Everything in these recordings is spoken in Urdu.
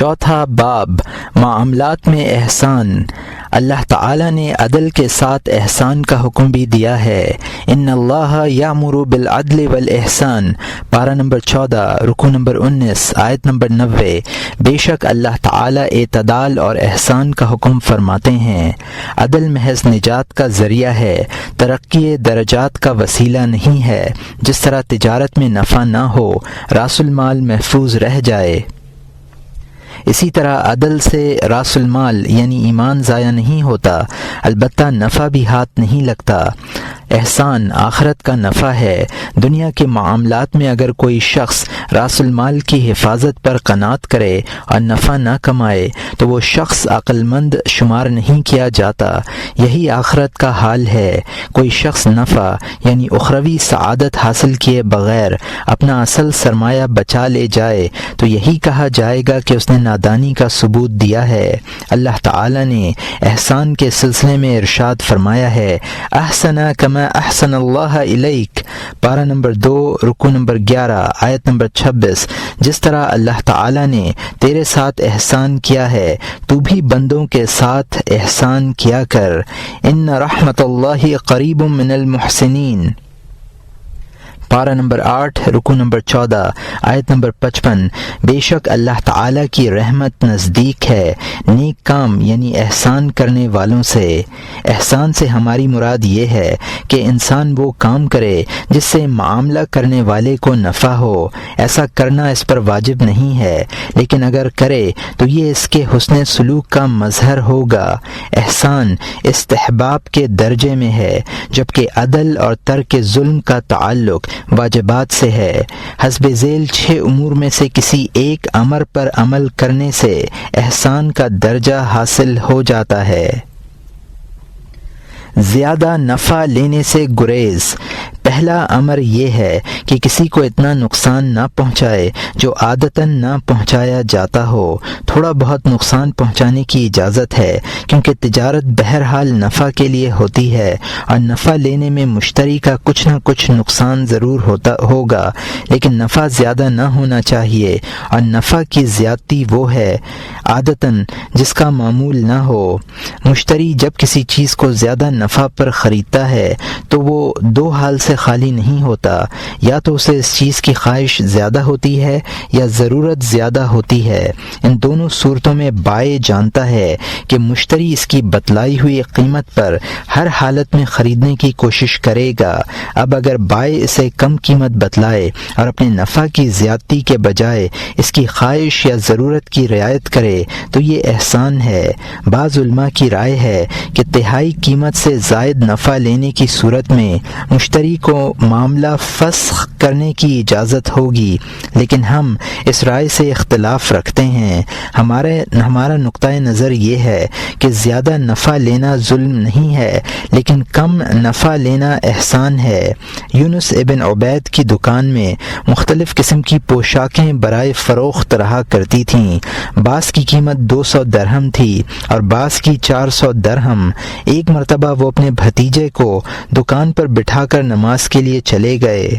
چوتھا باب معاملات میں احسان۔ اللہ تعالیٰ نے عدل کے ساتھ احسان کا حکم بھی دیا ہے۔ ان اللہ یامر بالعدل والاحسان، پارہ نمبر 14 رکوع نمبر 19 آیت نمبر 90۔ بے شک اللہ تعالیٰ اعتدال اور احسان کا حکم فرماتے ہیں۔ عدل محض نجات کا ذریعہ ہے، ترقی درجات کا وسیلہ نہیں ہے۔ جس طرح تجارت میں نفع نہ ہو، راس المال محفوظ رہ جائے، اسی طرح عدل سے راس المال یعنی ایمان ضائع نہیں ہوتا، البتہ نفع بھی ہاتھ نہیں لگتا۔ احسان آخرت کا نفع ہے۔ دنیا کے معاملات میں اگر کوئی شخص راس المال کی حفاظت پر قناعت کرے اور نفع نہ کمائے تو وہ شخص عقل مند شمار نہیں کیا جاتا۔ یہی آخرت کا حال ہے۔ کوئی شخص نفع یعنی اخروی سعادت حاصل کیے بغیر اپنا اصل سرمایہ بچا لے جائے تو یہی کہا جائے گا کہ اس نے نادانی کا ثبوت دیا ہے۔ اللہ تعالی نے احسان کے سلسلے میں ارشاد فرمایا ہے، احسن کما احسن اللہ الیک، پارہ نمبر 2 رکوع نمبر 11 آیت نمبر 26۔ جس طرح اللہ تعالی نے تیرے ساتھ احسان کیا ہے تو بھی بندوں کے ساتھ احسان کیا کر، ان رحمت اللہ قریب من المحسنین، پارہ نمبر 8 رکوع نمبر 14 آیت نمبر 55۔ بے شک اللہ تعالیٰ کی رحمت نزدیک ہے نیک کام یعنی احسان کرنے والوں سے۔ احسان سے ہماری مراد یہ ہے کہ انسان وہ کام کرے جس سے معاملہ کرنے والے کو نفع ہو۔ ایسا کرنا اس پر واجب نہیں ہے، لیکن اگر کرے تو یہ اس کے حسن سلوک کا مظہر ہوگا۔ احسان استحباب کے درجے میں ہے، جبکہ عدل اور ترک ظلم کا تعلق واجبات سے ہے۔ حسب ذیل 6 امور میں سے کسی ایک امر پر عمل کرنے سے احسان کا درجہ حاصل ہو جاتا ہے۔ زیادہ نفع لینے سے گریز۔ پہلا امر یہ ہے کہ کسی کو اتنا نقصان نہ پہنچائے جو عادتاً نہ پہنچایا جاتا ہو۔ تھوڑا بہت نقصان پہنچانے کی اجازت ہے، کیونکہ تجارت بہرحال نفع کے لیے ہوتی ہے اور نفع لینے میں مشتری کا کچھ نہ کچھ نقصان ضرور ہوگا، لیکن نفع زیادہ نہ ہونا چاہیے، اور نفع کی زیادتی وہ ہے عادتاً جس کا معمول نہ ہو۔ مشتری جب کسی چیز کو زیادہ نفع پر خریدتا ہے تو وہ دو حال سے خالی نہیں ہوتا، یا تو اسے اس چیز کی خواہش زیادہ ہوتی ہے یا ضرورت زیادہ ہوتی ہے۔ ان دونوں صورتوں میں بائع جانتا ہے کہ مشتری اس کی بتلائی ہوئی قیمت پر ہر حالت میں خریدنے کی کوشش کرے گا۔ اب اگر بائع اسے کم قیمت بتلائے اور اپنے نفع کی زیادتی کے بجائے اس کی خواہش یا ضرورت کی رعایت کرے تو یہ احسان ہے۔ بعض علماء کی رائے ہے کہ تہائی قیمت سے زائد نفع لینے کی صورت میں مشتری کو معاملہ فسخ کرنے کی اجازت ہوگی، لیکن ہم اس رائے سے اختلاف رکھتے ہیں۔ ہمارا نقطہ نظر یہ ہے کہ زیادہ نفع لینا ظلم نہیں ہے، لیکن کم نفع لینا احسان ہے۔ یونس ابن عبید کی دکان میں مختلف قسم کی پوشاکیں برائے فروخت رہا کرتی تھیں۔ بعض کی قیمت 200 درہم تھی اور بعض کی 400 درہم۔ ایک مرتبہ وہ اپنے بھتیجے کو دکان پر بٹھا کر نماز کے لیے چلے گئے۔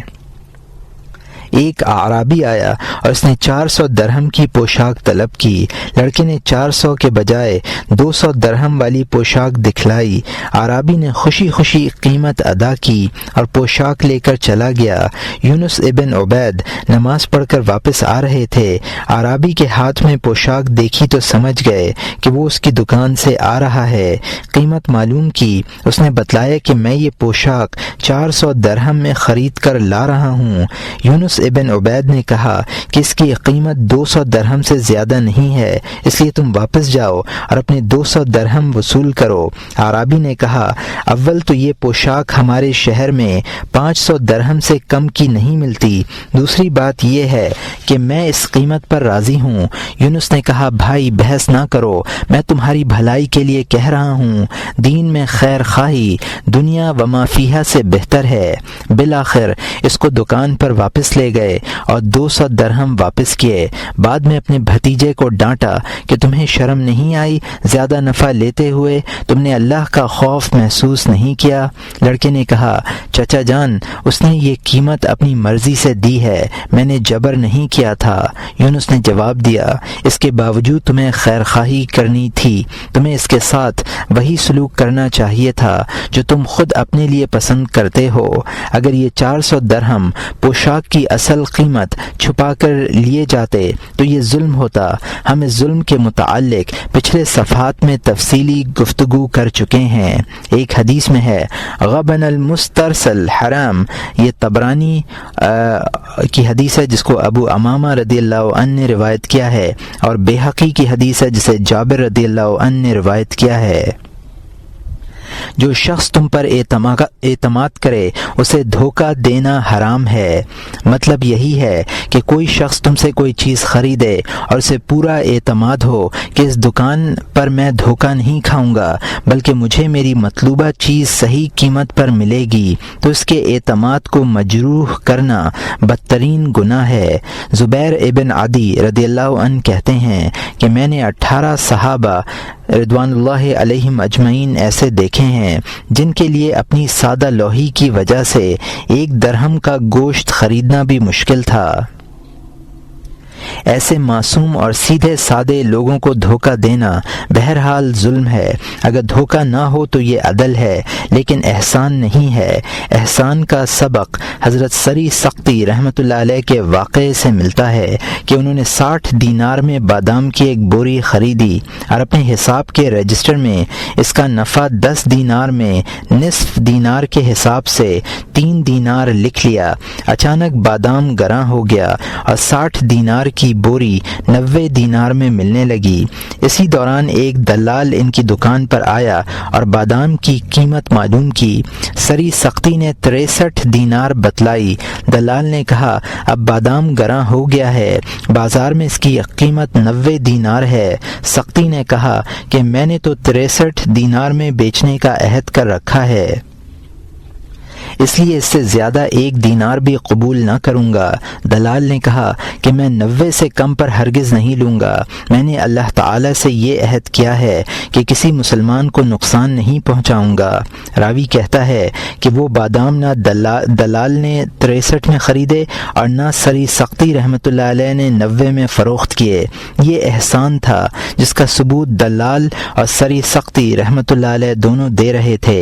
ایک اعرابی آیا اور اس نے 400 درہم کی پوشاک طلب کی۔ لڑکے نے 400 کے بجائے 200 درہم والی پوشاک دکھلائی۔ اعرابی نے خوشی خوشی قیمت ادا کی اور پوشاک لے کر چلا گیا۔ یونس ابن عبید نماز پڑھ کر واپس آ رہے تھے۔ اعرابی کے ہاتھ میں پوشاک دیکھی تو سمجھ گئے کہ وہ اس کی دکان سے آ رہا ہے۔ قیمت معلوم کی۔ اس نے بتلایا کہ میں یہ پوشاک 400 درہم میں خرید کر لا رہا ہوں۔ یونس ابن عبید نے کہا کہ اس کی قیمت 200 درہم سے زیادہ نہیں ہے، اس لیے تم واپس جاؤ اور اپنے 200 درہم وصول کرو۔ اعرابی نے کہا، اول تو یہ پوشاک ہمارے شہر میں 500 درہم سے کم کی نہیں ملتی، دوسری بات یہ ہے کہ میں اس قیمت پر راضی ہوں۔ یونس نے کہا، بھائی بحث نہ کرو، میں تمہاری بھلائی کے لیے کہہ رہا ہوں، دین میں خیر خواہی دنیا و ما فیہا سے بہتر ہے۔ بالآخر اس کو دکان پر واپس لے گئے اور 200 درہم واپس کیے۔ بعد میں اپنے بھتیجے کو ڈانٹا کہ تمہیں شرم نہیں آئی؟ زیادہ نفع لیتے ہوئے تم نے اللہ کا خوف محسوس نہیں کیا؟ لڑکے نے کہا چچا جان، اس نے یہ قیمت اپنی مرضی سے دی ہے، میں نے جبر نہیں کیا تھا۔ یونس نے جواب دیا اس کے باوجود تمہیں خیر خواہی کرنی تھی، تمہیں اس کے ساتھ وہی سلوک کرنا چاہیے تھا جو تم خود اپنے لیے پسند کرتے ہو۔ اگر یہ 400 درہم پوشاک کی اصل قیمت چھپا کر لیے جاتے تو یہ ظلم ہوتا۔ ہم اس ظلم کے متعلق پچھلے صفحات میں تفصیلی گفتگو کر چکے ہیں۔ ایک حدیث میں ہے غبن المسترسل حرام، یہ طبرانی کی حدیث ہے جس کو ابو امامہ رضی اللہ عنہ نے روایت کیا ہے، اور بیہقی کی حدیث ہے جسے جابر رضی اللہ عنہ نے روایت کیا ہے۔ جو شخص تم پر اعتماد کرے اسے دھوکہ دینا حرام ہے۔ مطلب یہی ہے کہ کوئی شخص تم سے کوئی چیز خریدے اور اسے پورا اعتماد ہو کہ اس دکان پر میں دھوکہ نہیں کھاؤں گا بلکہ مجھے میری مطلوبہ چیز صحیح قیمت پر ملے گی، تو اس کے اعتماد کو مجروح کرنا بدترین گناہ ہے۔ زبیر ابن عدی رضی اللہ عنہ کہتے ہیں کہ میں نے 18 صحابہ رضوان اللہ علیہم اجمعین ایسے دیکھے ہیں جن کے لیے اپنی سادہ لوحی کی وجہ سے 1 درہم کا گوشت خریدنا بھی مشکل تھا۔ ایسے معصوم اور سیدھے سادے لوگوں کو دھوکہ دینا بہرحال ظلم ہے۔ اگر دھوکہ نہ ہو تو یہ عدل ہے، لیکن احسان نہیں ہے۔ احسان کا سبق حضرت سری سقطی رحمۃ اللہ علیہ کے واقعے سے ملتا ہے کہ انہوں نے 60 دینار میں بادام کی ایک بوری خریدی اور اپنے حساب کے رجسٹر میں اس کا نفع 10 دینار میں نصف دینار کے حساب سے 3 دینار لکھ لیا۔ اچانک بادام گراں ہو گیا اور 60 دینار کی بوری 90 دینار میں ملنے لگی۔ اسی دوران ایک دلال ان کی دکان پر آیا اور بادام کی قیمت معلوم کی۔ سری سقطی نے 63 دینار بتلائی۔ دلال نے کہا اب بادام گراں ہو گیا ہے، بازار میں اس کی قیمت 90 دینار ہے۔ سقطی نے کہا کہ میں نے تو 63 دینار میں بیچنے کا عہد کر رکھا ہے، اس لیے اس سے زیادہ 1 دینار بھی قبول نہ کروں گا۔ دلال نے کہا کہ میں 90 سے کم پر ہرگز نہیں لوں گا، میں نے اللہ تعالی سے یہ عہد کیا ہے کہ کسی مسلمان کو نقصان نہیں پہنچاؤں گا۔ راوی کہتا ہے کہ وہ بادام نہ دلال نے 63 میں خریدے اور نہ سری سقطی رحمۃ اللہ علیہ نے 90 میں فروخت کیے۔ یہ احسان تھا جس کا ثبوت دلال اور سری سقطی رحمۃ اللہ علیہ دونوں دے رہے تھے۔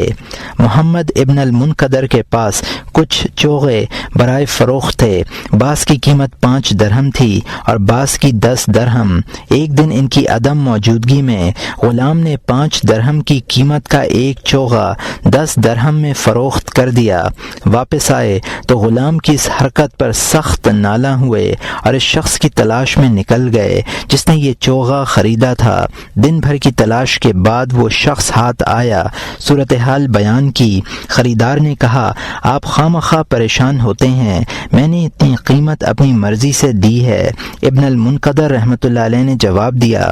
محمد ابن المنقدر کے پاس کچھ چوغے برائے فروخت تھے، بعض کی قیمت 5 درہم تھی اور بعض کی 10 درہم۔ ایک دن ان کی عدم موجودگی میں غلام نے 5 درہم کی قیمت کا ایک چوغا 10 درہم میں فروخت کر دیا۔ واپس آئے تو غلام کی اس حرکت پر سخت نالاں ہوئے اور اس شخص کی تلاش میں نکل گئے جس نے یہ چوغا خریدا تھا۔ دن بھر کی تلاش کے بعد وہ شخص ہاتھ آیا، صورتحال بیان کی۔ خریدار نے کہا آپ خواہ پریشان ہوتے ہیں، میں نے اتنی قیمت اپنی مرضی سے دی ہے۔ ابن المنقدر رحمۃ اللہ علیہ نے جواب دیا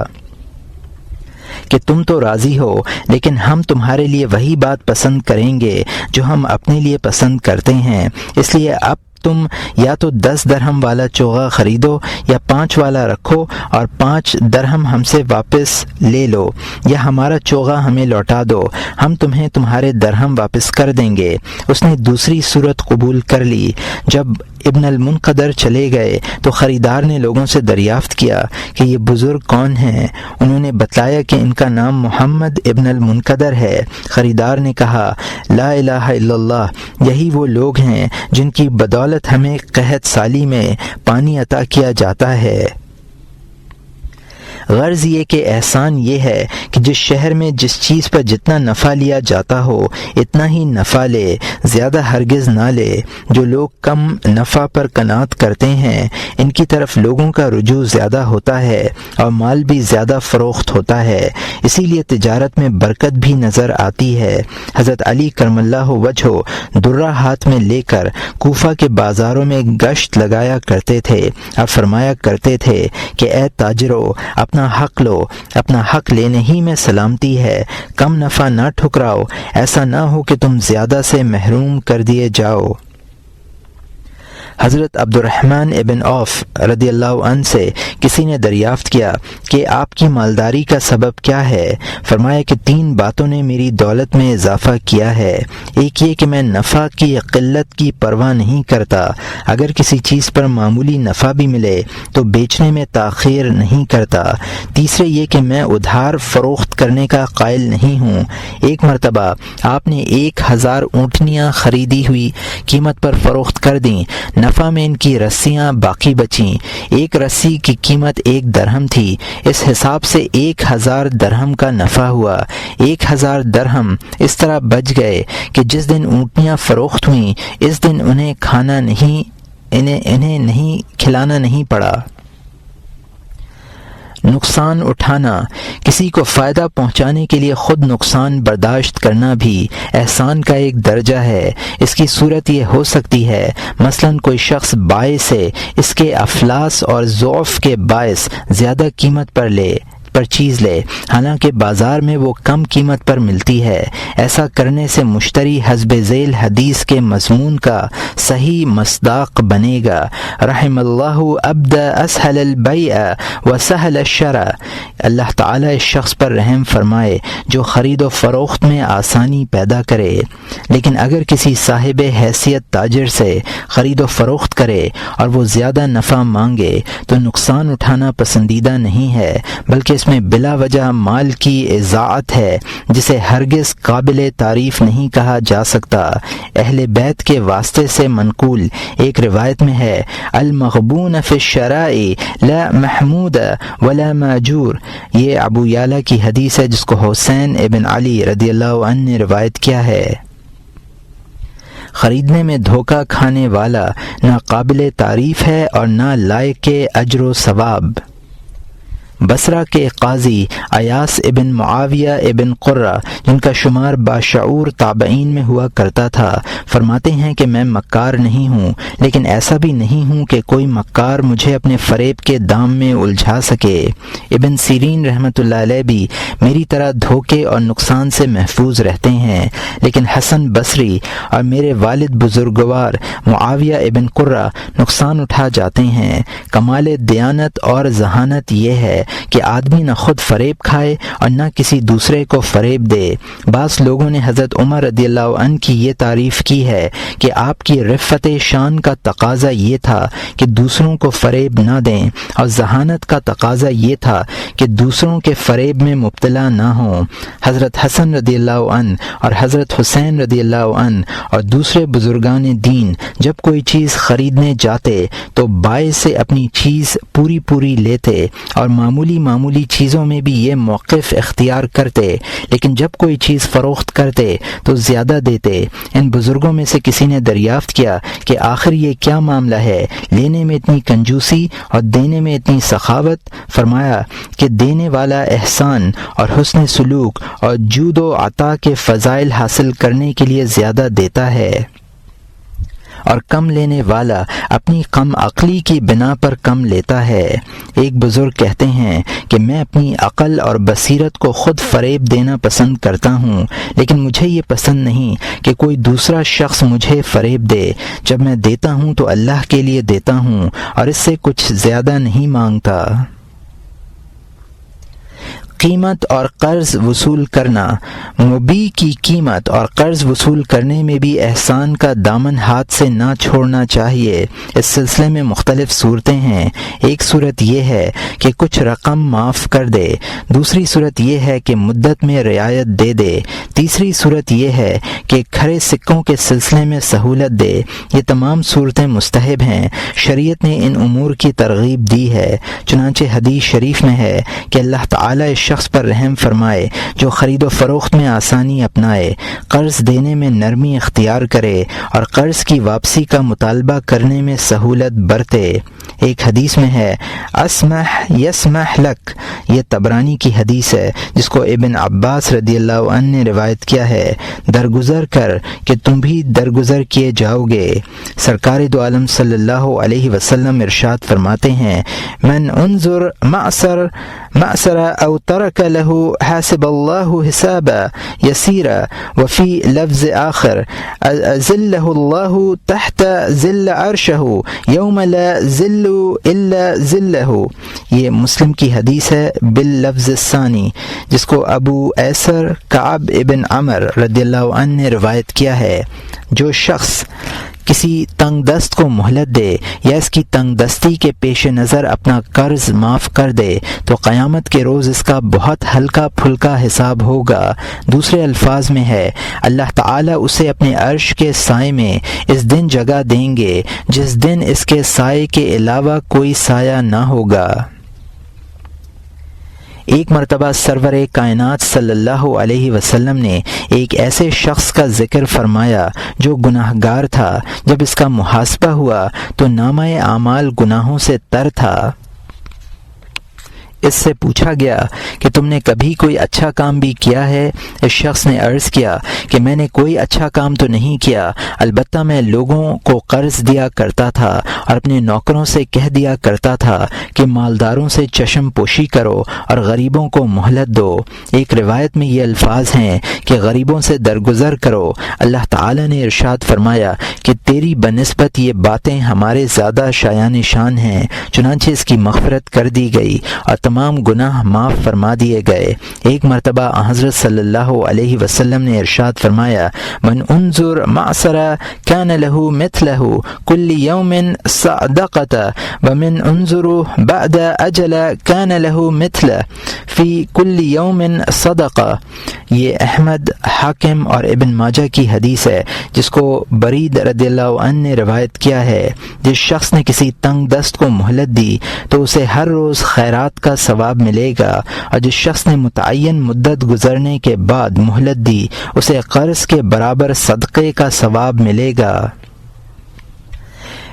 کہ تم تو راضی ہو، لیکن ہم تمہارے لیے وہی بات پسند کریں گے جو ہم اپنے لیے پسند کرتے ہیں، اس لیے اب تم یا تو 10 درہم والا چوغا خریدو یا 5 والا رکھو اور 5 درہم ہم سے واپس لے لو، یا ہمارا چوغا ہمیں لوٹا دو، ہم تمہیں تمہارے درہم واپس کر دیں گے۔ اس نے دوسری صورت قبول کر لی۔ جب ابن المنقدر چلے گئے تو خریدار نے لوگوں سے دریافت کیا کہ یہ بزرگ کون ہیں۔ انہوں نے بتلایا کہ ان کا نام محمد ابن المنقدر ہے۔ خریدار نے کہا لا الہ الا اللہ، یہی وہ لوگ ہیں جن کی بدولت ہمیں قحط سالی میں پانی عطا کیا جاتا ہے۔ غرض یہ کہ احسان یہ ہے کہ جس شہر میں جس چیز پر جتنا نفع لیا جاتا ہو اتنا ہی نفع لے، زیادہ ہرگز نہ لے۔ جو لوگ کم نفع پر قناعت کرتے ہیں ان کی طرف لوگوں کا رجوع زیادہ ہوتا ہے اور مال بھی زیادہ فروخت ہوتا ہے، اسی لیے تجارت میں برکت بھی نظر آتی ہے۔ حضرت علی کرم اللہ وجہہ درہ ہاتھ میں لے کر کوفہ کے بازاروں میں گشت لگایا کرتے تھے اور فرمایا کرتے تھے کہ اے تاجرو، اپنا حق لو، اپنا حق لینے ہی میں سلامتی ہے، کم نفع نہ ٹھکراؤ، ایسا نہ ہو کہ تم زیادہ سے محروم کر دیے جاؤ۔ حضرت عبد الرحمن ابن عوف رضی اللہ عنہ سے کسی نے دریافت کیا کہ آپ کی مالداری کا سبب کیا ہے؟ فرمایا کہ 3 باتوں نے میری دولت میں اضافہ کیا ہے۔ ایک یہ کہ میں نفع کی قلت کی پرواہ نہیں کرتا، اگر کسی چیز پر معمولی نفع بھی ملے تو بیچنے میں تاخیر نہیں کرتا۔ تیسرے یہ کہ میں ادھار فروخت کرنے کا قائل نہیں ہوں۔ ایک مرتبہ آپ نے 1000 اونٹنیاں خریدی ہوئی قیمت پر فروخت کر دیں، نفع میں ان کی رسیاں باقی بچیں۔ ایک رسی کی قیمت 1 درہم تھی، اس حساب سے 1000 درہم کا نفع ہوا۔ 1000 درہم اس طرح بچ گئے کہ جس دن اونٹنیاں فروخت ہوئیں اس دن انہیں کھلانا نہیں پڑا۔ نقصان اٹھانا، کسی کو فائدہ پہنچانے کے لیے خود نقصان برداشت کرنا بھی احسان کا ایک درجہ ہے۔ اس کی صورت یہ ہو سکتی ہے مثلا کوئی شخص باعث اس کے افلاس اور ضعف کے باعث زیادہ قیمت پر چیز لے، حالانکہ بازار میں وہ کم قیمت پر ملتی ہے۔ ایسا کرنے سے مشتری حسب ذیل حدیث کے مضمون کا صحیح مصداق بنے گا۔ رحم اللہ عبد اسہل البیع وسہل الشرع، اللہ تعالیٰ اس شخص پر رحم فرمائے جو خرید و فروخت میں آسانی پیدا کرے۔ لیکن اگر کسی صاحب حیثیت تاجر سے خرید و فروخت کرے اور وہ زیادہ نفع مانگے تو نقصان اٹھانا پسندیدہ نہیں ہے، بلکہ اس میں بلا وجہ مال کی اضاعت ہے جسے ہرگز قابل تعریف نہیں کہا جا سکتا۔ اہل بیت کے واسطے سے منقول ایک روایت میں ہے المغبون فی الشراء لا محمود ولا ماجور، یہ ابو یعلا کی حدیث ہے جس کو حسین ابن علی رضی اللہ عنہ نے روایت کیا ہے۔ خریدنے میں دھوکہ کھانے والا نہ قابل تعریف ہے اور نہ لائق اجر و ثواب۔ بصرہ کے قاضی ایاس ابن معاویہ ابن قرہ، جن کا شمار باشعور تابعین میں ہوا کرتا تھا، فرماتے ہیں کہ میں مکار نہیں ہوں، لیکن ایسا بھی نہیں ہوں کہ کوئی مکار مجھے اپنے فریب کے دام میں الجھا سکے۔ ابن سیرین رحمۃ اللہ علیہ بھی میری طرح دھوکے اور نقصان سے محفوظ رہتے ہیں، لیکن حسن بصری اور میرے والد بزرگوار معاویہ ابن قرہ نقصان اٹھا جاتے ہیں۔ کمال دیانت اور ذہانت یہ ہے کہ آدمی نہ خود فریب کھائے اور نہ کسی دوسرے کو فریب دے۔ بعض لوگوں نے حضرت عمر رضی اللہ عنہ کی یہ تعریف کی ہے کہ آپ کی رفت شان کا تقاضا یہ تھا کہ دوسروں کو فریب نہ دیں، اور ذہانت کا تقاضا یہ تھا کہ دوسروں کے فریب میں مبتلا نہ ہوں۔ حضرت حسن رضی اللہ عنہ اور حضرت حسین رضی اللہ عنہ اور دوسرے بزرگان دین جب کوئی چیز خریدنے جاتے تو بائع سے اپنی چیز پوری لیتے اور معمولی چیزوں میں بھی یہ موقف اختیار کرتے، لیکن جب کوئی چیز فروخت کرتے تو زیادہ دیتے۔ ان بزرگوں میں سے کسی نے دریافت کیا کہ آخر یہ کیا معاملہ ہے، لینے میں اتنی کنجوسی اور دینے میں اتنی سخاوت؟ فرمایا کہ دینے والا احسان اور حسن سلوک اور جود و عطا کے فضائل حاصل کرنے کے لیے زیادہ دیتا ہے، اور کم لینے والا اپنی کم عقلی کی بنا پر کم لیتا ہے۔ ایک بزرگ کہتے ہیں کہ میں اپنی عقل اور بصیرت کو خود فریب دینا پسند کرتا ہوں، لیکن مجھے یہ پسند نہیں کہ کوئی دوسرا شخص مجھے فریب دے۔ جب میں دیتا ہوں تو اللہ کے لیے دیتا ہوں اور اس سے کچھ زیادہ نہیں مانگتا۔ قیمت اور قرض وصول کرنا، مبیع کی قیمت اور قرض وصول کرنے میں بھی احسان کا دامن ہاتھ سے نہ چھوڑنا چاہیے۔ اس سلسلے میں مختلف صورتیں ہیں۔ ایک صورت یہ ہے کہ کچھ رقم معاف کر دے، دوسری صورت یہ ہے کہ مدت میں رعایت دے دے، تیسری صورت یہ ہے کہ کھرے سکوں کے سلسلے میں سہولت دے۔ یہ تمام صورتیں مستحب ہیں، شریعت نے ان امور کی ترغیب دی ہے۔ چنانچہ حدیث شریف میں ہے کہ اللہ تعالیٰ شخص پر رحم فرمائے جو خرید و فروخت میں آسانی اپنائے، قرض دینے میں نرمی اختیار کرے اور قرض کی واپسی کا مطالبہ کرنے میں سہولت برتے۔ ایک حدیث میں ہے اسمح یسمح لک، یہ طبرانی کی حدیث ہے جس کو ابن عباس رضی اللہ عنہ نے روایت کیا ہے، درگزر کر کہ تم بھی درگزر کیے جاؤ گے۔ سرکار دو عالم صلی اللہ علیہ وسلم ارشاد فرماتے ہیں من انظر معصر او ترک له حاسب اللہ حسابا یسیرا، وفی لفظ آخر ذلہ اللہ تحت ذل عرشہ یوم لا ذل الا ذلہ۔ یہ مسلم کی حدیث ہے باللفظ الثانی، جس کو ابو ایسر کعب ابن عمر رضی اللہ عنہ نے روایت کیا ہے۔ جو شخص کسی تنگ دست کو مہلت دے یا اس کی تنگ دستی کے پیش نظر اپنا قرض معاف کر دے تو قیامت کے روز اس کا بہت ہلکا پھلکا حساب ہوگا۔ دوسرے الفاظ میں ہے اللہ تعالیٰ اسے اپنے عرش کے سائے میں اس دن جگہ دیں گے جس دن اس کے سائے کے علاوہ کوئی سایہ نہ ہوگا۔ ایک مرتبہ سرور کائنات صلی اللہ علیہ وسلم نے ایک ایسے شخص کا ذکر فرمایا جو گناہ گار تھا۔ جب اس کا محاسبہ ہوا تو نامہ اعمال گناہوں سے تر تھا۔ اس سے پوچھا گیا کہ تم نے کبھی کوئی اچھا کام بھی کیا ہے؟ اس شخص نے عرض کیا کہ میں نے کوئی اچھا کام تو نہیں کیا، البتہ میں لوگوں کو قرض دیا کرتا تھا اور اپنے نوکروں سے کہہ دیا کرتا تھا کہ مالداروں سے چشم پوشی کرو اور غریبوں کو مہلت دو۔ ایک روایت میں یہ الفاظ ہیں کہ غریبوں سے درگزر کرو۔ اللہ تعالی نے ارشاد فرمایا کہ تیری بنسبت یہ باتیں ہمارے زیادہ شایان شان ہیں، چنانچہ اس کی مغفرت کر دی گئی اور تمام گناہ معاف فرما دیے گئے۔ ایک مرتبہ حضرت صلی اللہ علیہ وسلم نے ارشاد فرمایا من انظر معصر کان له مثله كل يوم صدقة ومن انظر بعد اجل کان له مثله فی كل يوم صدقة۔ یہ احمد، حاکم اور ابن ماجہ کی حدیث ہے جس کو برید رضی اللہ عنہ نے روایت کیا ہے۔ جس شخص نے کسی تنگ دست کو مہلت دی تو اسے ہر روز خیرات کا ثواب ملے گا، اور جس شخص نے متعین مدت گزرنے کے بعد مہلت دی اسے قرض کے برابر صدقے کا ثواب ملے گا۔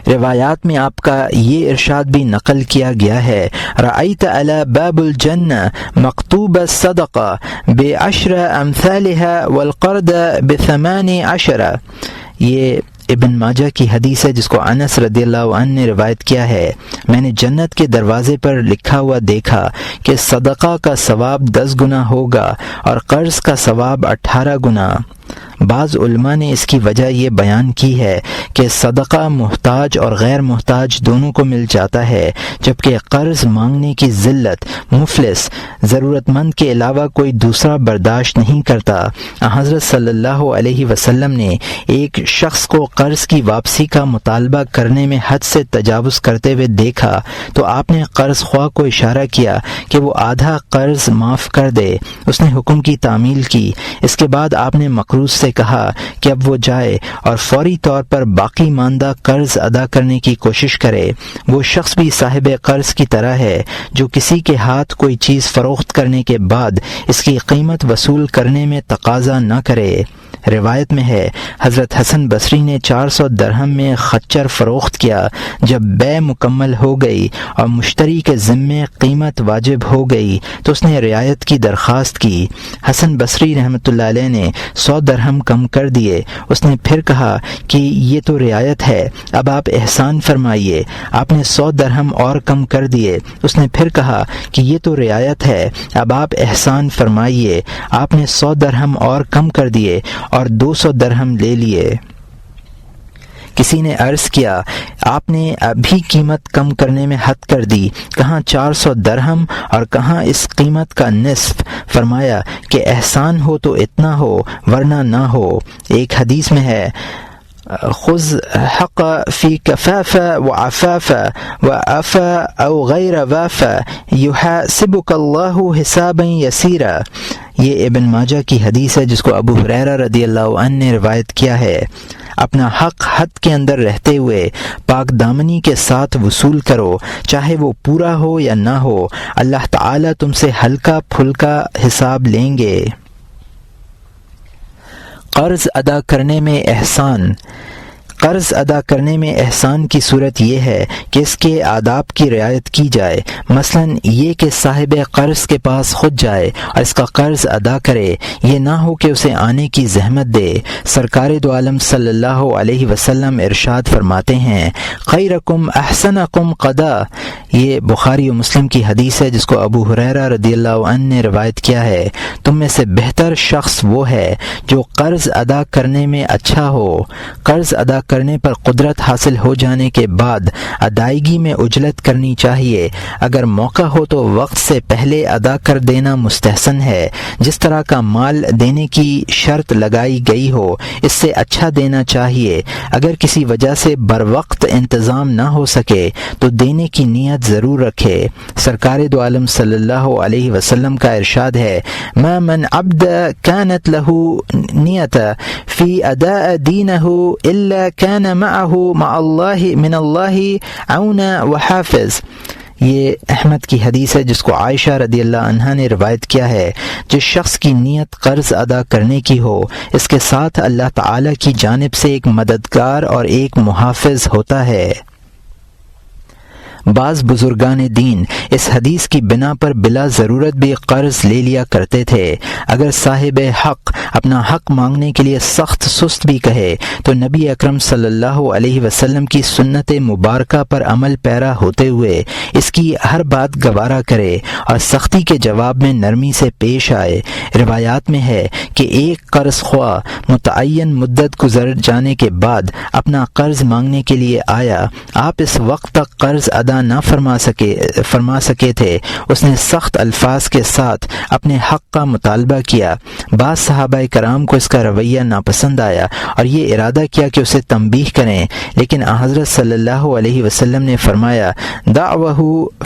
روایات میں آپ کا یہ ارشاد بھی نقل کیا گیا ہے رأیت علی باب الجنہ مکتوب الصدقہ بعشر امثالها والقرض ب18۔ یہ ابن ماجہ کی حدیث ہے جس کو انس رضی اللہ عنہ نے روایت کیا ہے۔ میں نے جنت کے دروازے پر لکھا ہوا دیکھا کہ صدقہ کا ثواب 10 گنا ہوگا اور قرض کا ثواب 18 گنا۔ بعض علماء نے اس کی وجہ یہ بیان کی ہے کہ صدقہ محتاج اور غیر محتاج دونوں کو مل جاتا ہے، جبکہ قرض مانگنے کی ذلت مفلس ضرورت مند کے علاوہ کوئی دوسرا برداشت نہیں کرتا۔ حضرت صلی اللہ علیہ وسلم نے ایک شخص کو قرض کی واپسی کا مطالبہ کرنے میں حد سے تجاوز کرتے ہوئے دیکھا تو آپ نے قرض خواہ کو اشارہ کیا کہ وہ آدھا قرض معاف کر دے۔ اس نے حکم کی تعمیل کی۔ اس کے بعد آپ نے مقروض سے کہا کہ اب وہ جائے اور فوری طور پر باقی ماندہ قرض ادا کرنے کی کوشش کرے۔ وہ شخص بھی صاحب قرض کی طرح ہے جو کسی کے ہاتھ کوئی چیز فروخت کرنے کے بعد اس کی قیمت وصول کرنے میں تقاضا نہ کرے۔ روایت میں ہے حضرت حسن بصری نے 400 درہم میں خچر فروخت کیا۔ جب بیع مکمل ہو گئی اور مشتری کے ذمے قیمت واجب ہو گئی تو اس نے رعایت کی درخواست کی۔ حسن بصری رحمۃ اللہ علیہ نے 100 درہم کم کر دیے۔ اس نے پھر کہا کہ یہ تو رعایت ہے، اب آپ احسان فرمائیے۔ آپ نے 100 درہم اور کم کر دیے۔ اس نے پھر کہا کہ یہ تو رعایت ہے، اب آپ احسان فرمائیے۔ آپ نے 100 درہم اور کم کر دیے اور 200 درہم لے لیے۔ کسی نے عرض کیا آپ نے ابھی قیمت کم کرنے میں حد کر دی، کہاں 400 درہم اور کہاں اس قیمت کا نصف؟ فرمایا کہ احسان ہو تو اتنا ہو ورنہ نہ ہو۔ ایک حدیث میں ہے خذ حق فی کفاف وعفاف وعفا او غیر وافا یحاسبک اللہ حسابا یسیرا۔ یہ ابن ماجہ کی حدیث ہے جس کو ابو ہریرہ رضی اللہ عنہ نے روایت کیا ہے۔ اپنا حق حد کے اندر رہتے ہوئے پاک دامنی کے ساتھ وصول کرو، چاہے وہ پورا ہو یا نہ ہو، اللہ تعالیٰ تم سے ہلکا پھلکا حساب لیں گے۔ قرض ادا کرنے میں احسان۔ قرض ادا کرنے میں احسان کی صورت یہ ہے کہ اس کے آداب کی رعایت کی جائے، مثلا یہ کہ صاحب قرض کے پاس خود جائے اور اس کا قرض ادا کرے، یہ نہ ہو کہ اسے آنے کی زحمت دے۔ سرکار دو عالم صلی اللہ علیہ وسلم ارشاد فرماتے ہیں خیرکم احسنکم قضا، یہ بخاری و مسلم کی حدیث ہے جس کو ابو ہریرہ رضی اللہ عنہ نے روایت کیا ہے، تم میں سے بہتر شخص وہ ہے جو قرض ادا کرنے میں اچھا ہو۔ قرض ادا کرنے پر قدرت حاصل ہو جانے کے بعد ادائیگی میں عجلت کرنی چاہیے، اگر موقع ہو تو وقت سے پہلے ادا کر دینا مستحسن ہے، جس طرح کا مال دینے کی شرط لگائی گئی ہو اس سے اچھا دینا چاہیے۔ اگر کسی وجہ سے بروقت انتظام نہ ہو سکے تو دینے کی نیت ضرور رکھے۔ سرکار دو عالم صلی اللہ علیہ وسلم کا ارشاد ہے ما من عبد كانت له نیت فی اداء دینہ الا كان معه مع اللہ من اللہ عون وحافظ، یہ احمد کی حدیث ہے جس کو عائشہ رضی اللہ عنہا نے روایت کیا ہے، جس شخص کی نیت قرض ادا کرنے کی ہو اس کے ساتھ اللہ تعالی کی جانب سے ایک مددگار اور ایک محافظ ہوتا ہے۔ بعض بزرگان دین اس حدیث کی بنا پر بلا ضرورت بھی قرض لے لیا کرتے تھے۔ اگر صاحب حق اپنا حق مانگنے کے لیے سخت سست بھی کہے تو نبی اکرم صلی اللہ علیہ وسلم کی سنت مبارکہ پر عمل پیرا ہوتے ہوئے اس کی ہر بات گوارا کرے اور سختی کے جواب میں نرمی سے پیش آئے۔ روایات میں ہے کہ ایک قرض خواہ متعین مدت گزر جانے کے بعد اپنا قرض مانگنے کے لیے آیا، آپ اس وقت تک قرض ادا نہ فرما سکے تھے، اس نے سخت الفاظ کے ساتھ اپنے حق کا مطالبہ کیا۔ بعض صحابہ کرام کو اس کا رویہ ناپسند آیا اور یہ ارادہ کیا کہ اسے تنبیہ کریں، لیکن حضرت صلی اللہ علیہ وسلم نے فرمایا دعوہ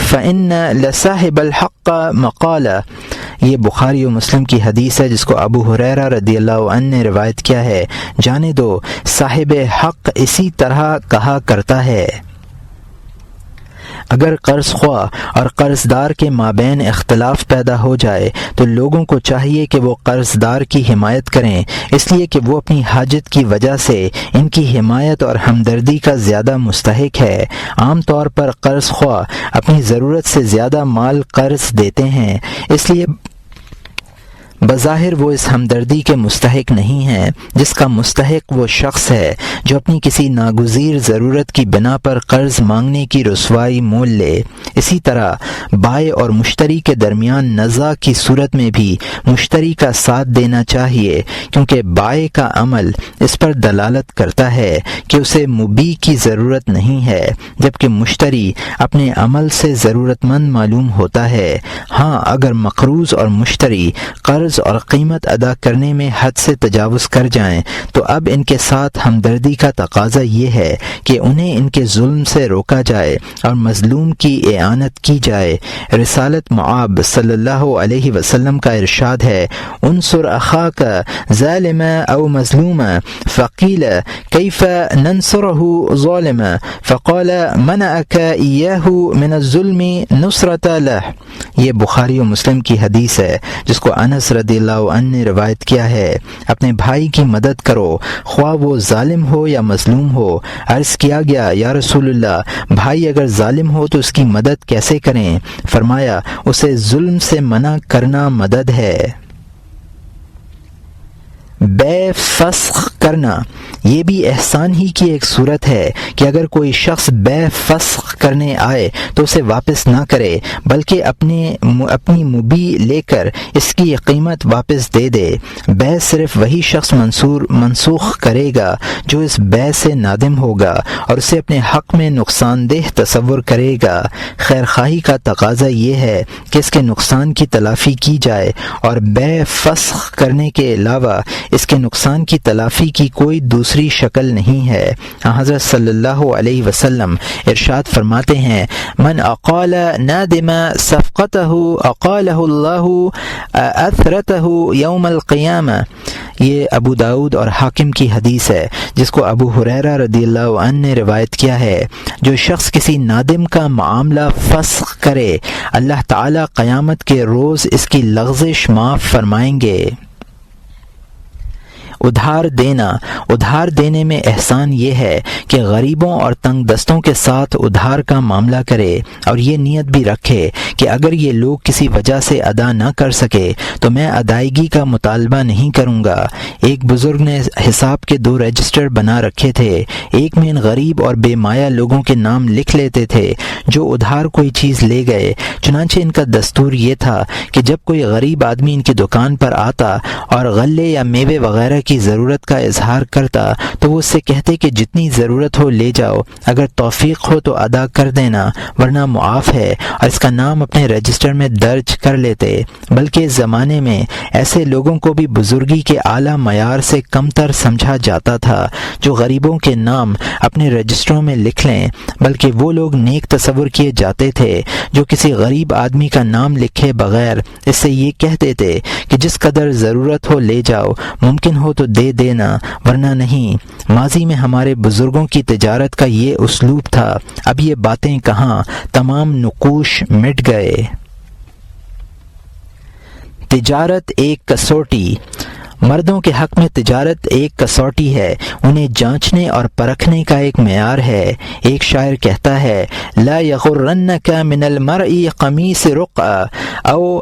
فإن لصاحب الحق مقالہ، یہ بخاری و مسلم کی حدیث ہے جس کو ابو ہریرہ رضی اللہ عنہ نے روایت کیا ہے، جانے دو صاحب حق اسی طرح کہا کرتا ہے۔ اگر قرض خواہ اور قرض دار کے مابین اختلاف پیدا ہو جائے تو لوگوں کو چاہیے کہ وہ قرض دار کی حمایت کریں، اس لیے کہ وہ اپنی حاجت کی وجہ سے ان کی حمایت اور ہمدردی کا زیادہ مستحق ہے۔ عام طور پر قرض خواہ اپنی ضرورت سے زیادہ مال قرض دیتے ہیں، اس لیے بظاہر وہ اس ہمدردی کے مستحق نہیں ہیں جس کا مستحق وہ شخص ہے جو اپنی کسی ناگزیر ضرورت کی بنا پر قرض مانگنے کی رسوائی مول لے۔ اسی طرح بائع اور مشتری کے درمیان نزاع کی صورت میں بھی مشتری کا ساتھ دینا چاہیے، کیونکہ بائع کا عمل اس پر دلالت کرتا ہے کہ اسے مبیع کی ضرورت نہیں ہے، جبکہ مشتری اپنے عمل سے ضرورت مند معلوم ہوتا ہے۔ ہاں اگر مقروض اور مشتری قرض اور قیمت ادا کرنے میں حد سے تجاوز کر جائیں تو اب ان کے ساتھ ہمدردی کا تقاضا یہ ہے کہ انہیں ان کے ظلم سے روکا جائے اور مظلوم کی اعانت کی جائے۔ رسالت معاب صلی اللہ علیہ وسلم کا ارشاد ہے انصر اخاک ظالما او مظلوما فقیل کیف ننصره ظالما فقال منعك ایاہ من الظلم نصرۃ له، یہ بخاری و مسلم کی حدیث ہے جس کو انس رضی اللہ عنہ نے روایت کیا ہے۔ اپنے بھائی کی مدد کرو خواہ وہ ظالم ہو یا مظلوم ہو۔ عرض کیا گیا یا رسول اللہ بھائی اگر ظالم ہو تو اس کی مدد کیسے کریں؟ فرمایا اسے ظلم سے منع کرنا مدد ہے۔ بے فسخ کرنا یہ بھی احسان ہی کی ایک صورت ہے کہ اگر کوئی شخص بے فسخ کرنے آئے تو اسے واپس نہ کرے بلکہ اپنی مبیع لے کر اس کی قیمت واپس دے دے۔ بے صرف وہی شخص منسوخ کرے گا جو اس بے سے نادم ہوگا اور اسے اپنے حق میں نقصان دہ تصور کرے گا۔ خیر خواہی کا تقاضا یہ ہے کہ اس کے نقصان کی تلافی کی جائے اور بے فسخ کرنے کے علاوہ اس کے نقصان کی تلافی کی کوئی دوسری شکل نہیں ہے۔ حضرت صلی اللہ علیہ وسلم ارشاد فرماتے ہیں من اقال نادم صفقتہ اقالہ اللہ اثرتہ یوم القیامہ، یہ ابو داؤد اور حاکم کی حدیث ہے جس کو ابو ہریرہ رضی اللہ عنہ نے روایت کیا ہے۔ جو شخص کسی نادم کا معاملہ فسخ کرے اللہ تعالی قیامت کے روز اس کی لغزش معاف فرمائیں گے۔ ادھار دینے میں احسان یہ ہے کہ غریبوں اور تنگ دستوں کے ساتھ ادھار کا معاملہ کرے اور یہ نیت بھی رکھے کہ اگر یہ لوگ کسی وجہ سے ادا نہ کر سکے تو میں ادائیگی کا مطالبہ نہیں کروں گا۔ ایک بزرگ نے حساب کے 2 رجسٹر بنا رکھے تھے، ایک میں ان غریب اور بے مایہ لوگوں کے نام لکھ لیتے تھے جو ادھار کوئی چیز لے گئے۔ چنانچہ ان کا دستور یہ تھا کہ جب کوئی غریب آدمی ان کی دکان پر آتا اور غلے یا میوے وغیرہ کی ضرورت کا اظہار کرتا تو وہ اس سے کہتے کہ جتنی ضرورت ہو لے جاؤ، اگر توفیق ہو تو ادا کر دینا ورنہ معاف ہے، اور اس کا نام اپنے رجسٹر میں درج کر لیتے۔ بلکہ اس زمانے میں ایسے لوگوں کو بھی بزرگی کے اعلیٰ معیار سے کم تر سمجھا جاتا تھا جو غریبوں کے نام اپنے رجسٹروں میں لکھ لیں، بلکہ وہ لوگ نیک تصور کیے جاتے تھے جو کسی غریب آدمی کا نام لکھے بغیر اس سے یہ کہتے تھے کہ جس قدر ضرورت ہو لے جاؤ، ممکن ہو تو دے دینا ورنہ نہیں۔ ماضی میں ہمارے بزرگوں کی تجارت کا یہ اسلوب تھا، اب یہ باتیں کہاں، تمام نقوش مٹ گئے۔ تجارت ایک کسوٹی۔ مردوں کے حق میں تجارت ایک کسوٹی ہے، انہیں جانچنے اور پرکھنے کا ایک معیار ہے۔ ایک شاعر کہتا ہے لا یغرنک من المرء قمیص رقع او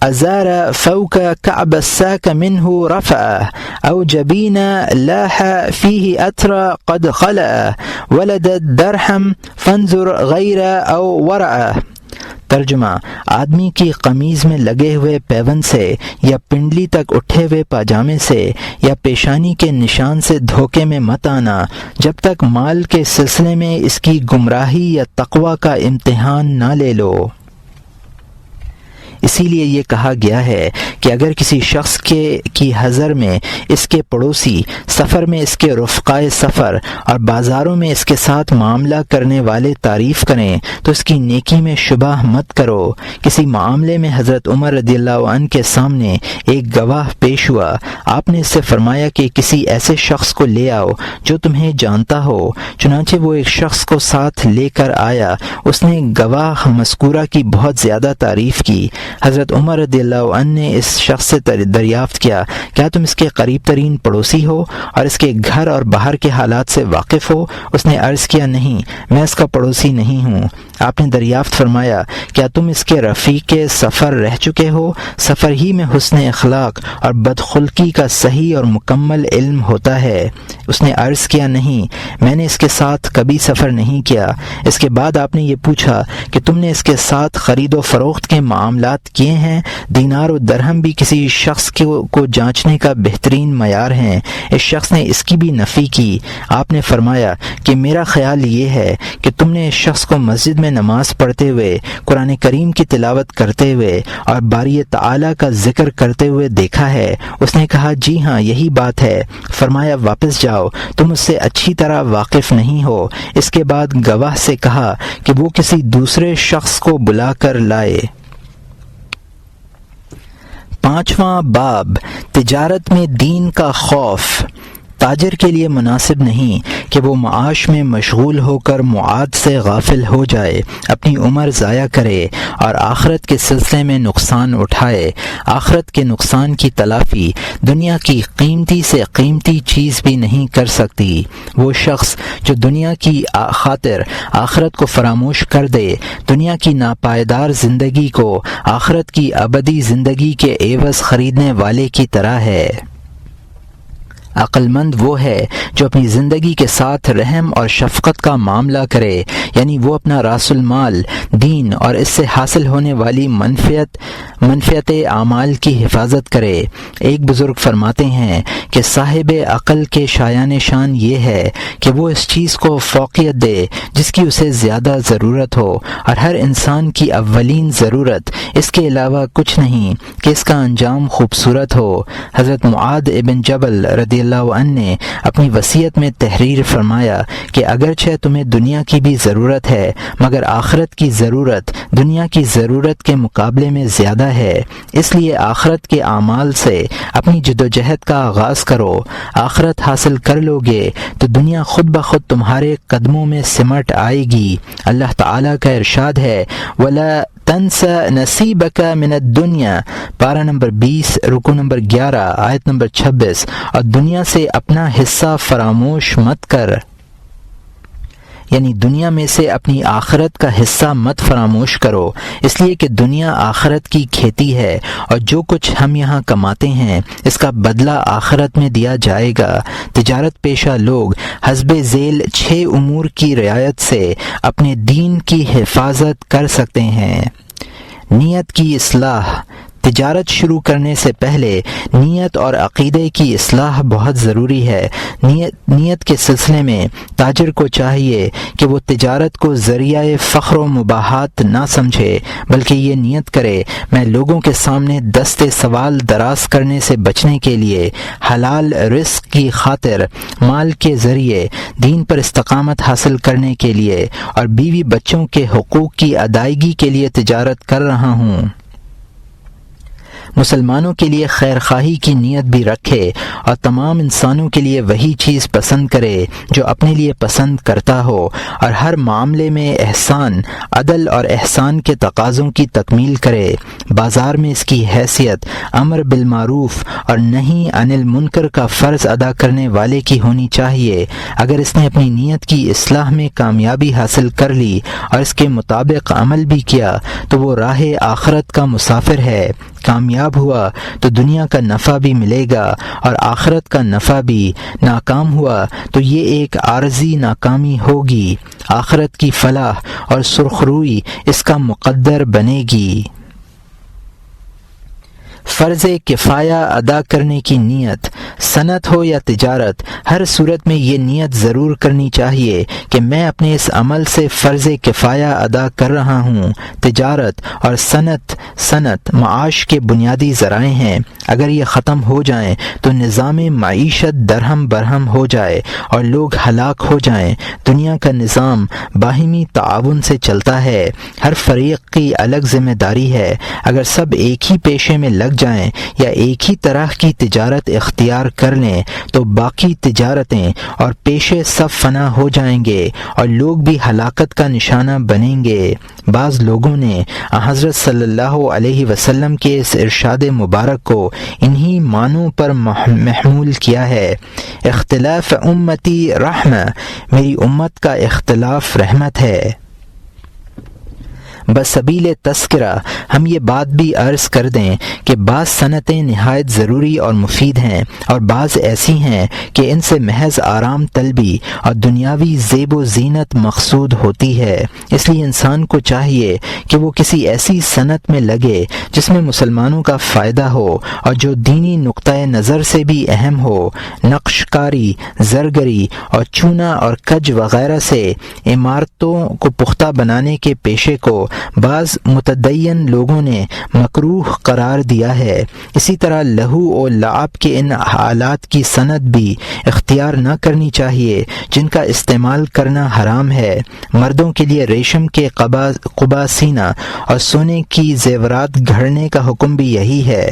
ازار فوق کعب الساک منہ رفع او جبین لاح فیہ اترا قد خلع ولد الدرہم فانظر غیر او ورع۔ ترجمہ: آدمی کی قمیض میں لگے ہوئے پیوند سے یا پنڈلی تک اٹھے ہوئے پاجامے سے یا پیشانی کے نشان سے دھوکے میں مت آنا جب تک مال کے سلسلے میں اس کی گمراہی یا تقوی کا امتحان نہ لے لو۔ اسی لیے یہ کہا گیا ہے کہ اگر کسی شخص کی حضر میں اس کے پڑوسی، سفر میں اس کے رفقائے سفر اور بازاروں میں اس کے ساتھ معاملہ کرنے والے تعریف کریں تو اس کی نیکی میں شبہ مت کرو۔ کسی معاملے میں حضرت عمر رضی اللہ عنہ کے سامنے ایک گواہ پیش ہوا، آپ نے اس سے فرمایا کہ کسی ایسے شخص کو لے آؤ جو تمہیں جانتا ہو۔ چنانچہ وہ ایک شخص کو ساتھ لے کر آیا، اس نے گواہ مذکورہ کی بہت زیادہ تعریف کی۔ حضرت عمر رضی اللہ عنہ نے اس شخص سے دریافت کیا کیا تم اس کے قریب ترین پڑوسی ہو اور اس کے گھر اور باہر کے حالات سے واقف ہو؟ اس نے عرض کیا نہیں، میں اس کا پڑوسی نہیں ہوں۔ آپ نے دریافت فرمایا کیا تم اس کے رفیق سفر رہ چکے ہو؟ سفر ہی میں حسن اخلاق اور بدخلقی کا صحیح اور مکمل علم ہوتا ہے۔ اس نے عرض کیا نہیں، میں نے اس کے ساتھ کبھی سفر نہیں کیا۔ اس کے بعد آپ نے یہ پوچھا کہ تم نے اس کے ساتھ خرید و فروخت کے معاملات کیے ہیں؟ دینار و درہم بھی کسی شخص کو جانچنے کا بہترین معیار ہیں۔ اس شخص نے اس کی بھی نفی کی۔ آپ نے فرمایا کہ میرا خیال یہ ہے کہ تم نے اس شخص کو مسجد میں نماز پڑھتے ہوئے، قرآن کریم کی تلاوت کرتے ہوئے اور باری تعالیٰ کا ذکر کرتے ہوئے دیکھا ہے۔ اس نے کہا جی ہاں یہی بات ہے۔ فرمایا واپس جاؤ، تم اس سے اچھی طرح واقف نہیں ہو۔ اس کے بعد گواہ سے کہا کہ وہ کسی دوسرے شخص کو بلا کر لائے۔ 5واں باب، تجارت میں دین کا خوف۔ تاجر کے لیے مناسب نہیں کہ وہ معاش میں مشغول ہو کر معاد سے غافل ہو جائے، اپنی عمر ضائع کرے اور آخرت کے سلسلے میں نقصان اٹھائے۔ آخرت کے نقصان کی تلافی دنیا کی قیمتی سے قیمتی چیز بھی نہیں کر سکتی۔ وہ شخص جو دنیا کی خاطر آخرت کو فراموش کر دے، دنیا کی ناپائیدار زندگی کو آخرت کی ابدی زندگی کے عوض خریدنے والے کی طرح ہے۔ عقل مند وہ ہے جو اپنی زندگی کے ساتھ رحم اور شفقت کا معاملہ کرے، یعنی وہ اپنا راس المال دین اور اس سے حاصل ہونے والی منفعت اعمال کی حفاظت کرے۔ ایک بزرگ فرماتے ہیں کہ صاحب عقل کے شایان شان یہ ہے کہ وہ اس چیز کو فوقیت دے جس کی اسے زیادہ ضرورت ہو، اور ہر انسان کی اولین ضرورت اس کے علاوہ کچھ نہیں کہ اس کا انجام خوبصورت ہو۔ حضرت معاذ ابن جبل رضی اللہ عنہ نے اپنی وصیت میں تحریر فرمایا کہ اگرچہ تمہیں دنیا کی بھی ضرورت ہے مگر آخرت کی ضرورت دنیا کی ضرورت کے مقابلے میں زیادہ ہے، اس لیے آخرت کے اعمال سے اپنی جدوجہد کا آغاز کرو۔ آخرت حاصل کر لو گے تو دنیا خود بخود تمہارے قدموں میں سمٹ آئے گی۔ اللہ تعالیٰ کا ارشاد ہے وَلَا تنسى نصیبک من الدنیا، پارہ نمبر 20 رکوع نمبر 11 آیت نمبر 26، اور دنیا سے اپنا حصہ فراموش مت کر، یعنی دنیا میں سے اپنی آخرت کا حصہ مت فراموش کرو، اس لیے کہ دنیا آخرت کی کھیتی ہے، اور جو کچھ ہم یہاں کماتے ہیں اس کا بدلہ آخرت میں دیا جائے گا۔ تجارت پیشہ لوگ حسب ذیل 6 امور کی رعایت سے اپنے دین کی حفاظت کر سکتے ہیں۔ نیت کی اصلاح، تجارت شروع کرنے سے پہلے نیت اور عقیدے کی اصلاح بہت ضروری ہے۔ نیت کے سلسلے میں تاجر کو چاہیے کہ وہ تجارت کو ذریعہ فخر و مباحات نہ سمجھے، بلکہ یہ نیت کرے میں لوگوں کے سامنے دست سوال دراز کرنے سے بچنے کے لیے، حلال رزق کی خاطر، مال کے ذریعے دین پر استقامت حاصل کرنے کے لیے اور بیوی بچوں کے حقوق کی ادائیگی کے لیے تجارت کر رہا ہوں۔ مسلمانوں کے لیے خیر خواہی کی نیت بھی رکھے اور تمام انسانوں کے لیے وہی چیز پسند کرے جو اپنے لیے پسند کرتا ہو، اور ہر معاملے میں احسان، عدل اور احسان کے تقاضوں کی تکمیل کرے۔ بازار میں اس کی حیثیت امر بالمعروف اور نہی عن المنکر کا فرض ادا کرنے والے کی ہونی چاہیے۔ اگر اس نے اپنی نیت کی اصلاح میں کامیابی حاصل کر لی اور اس کے مطابق عمل بھی کیا تو وہ راہ آخرت کا مسافر ہے۔ کامیاب ہوا تو دنیا کا نفع بھی ملے گا اور آخرت کا نفع بھی، ناکام ہوا تو یہ ایک عارضی ناکامی ہوگی، آخرت کی فلاح اور سرخروئی اس کا مقدر بنے گی۔ فرض کفایہ ادا کرنے کی نیت، صنعت ہو یا تجارت، ہر صورت میں یہ نیت ضرور کرنی چاہیے کہ میں اپنے اس عمل سے فرض کفایہ ادا کر رہا ہوں۔ تجارت اور صنعت معاش کے بنیادی ذرائع ہیں، اگر یہ ختم ہو جائیں تو نظام معیشت درہم برہم ہو جائے اور لوگ ہلاک ہو جائیں۔ دنیا کا نظام باہمی تعاون سے چلتا ہے، ہر فریق کی الگ ذمہ داری ہے۔ اگر سب ایک ہی پیشے میں لگ جائیں یا ایک ہی طرح کی تجارت اختیار کر لیں تو باقی تجارتیں اور پیشے سب فنا ہو جائیں گے اور لوگ بھی ہلاکت کا نشانہ بنیں گے۔ بعض لوگوں نے حضرت صلی اللہ علیہ وسلم کے اس ارشاد مبارک کو انہی معنوں پر محمول کیا ہے: اختلاف امتی رحمہ، میری امت کا اختلاف رحمت ہے۔ بسبیل تذکرہ ہم یہ بات بھی عرض کر دیں کہ بعض صنعتیں نہایت ضروری اور مفید ہیں اور بعض ایسی ہیں کہ ان سے محض آرام طلبی اور دنیاوی زیب و زینت مقصود ہوتی ہے۔ اس لیے انسان کو چاہیے کہ وہ کسی ایسی صنعت میں لگے جس میں مسلمانوں کا فائدہ ہو اور جو دینی نقطۂ نظر سے بھی اہم ہو۔ نقش کاری، زرگری اور چونا اور کج وغیرہ سے عمارتوں کو پختہ بنانے کے پیشے کو بعض متدین لوگوں نے مکروہ قرار دیا ہے۔ اسی طرح لہو و لعب کے ان حالات کی صنعت بھی اختیار نہ کرنی چاہیے جن کا استعمال کرنا حرام ہے۔ مردوں کے لیے ریشم کے قبا سینہ اور سونے کی زیورات گھڑنے کا حکم بھی یہی ہے،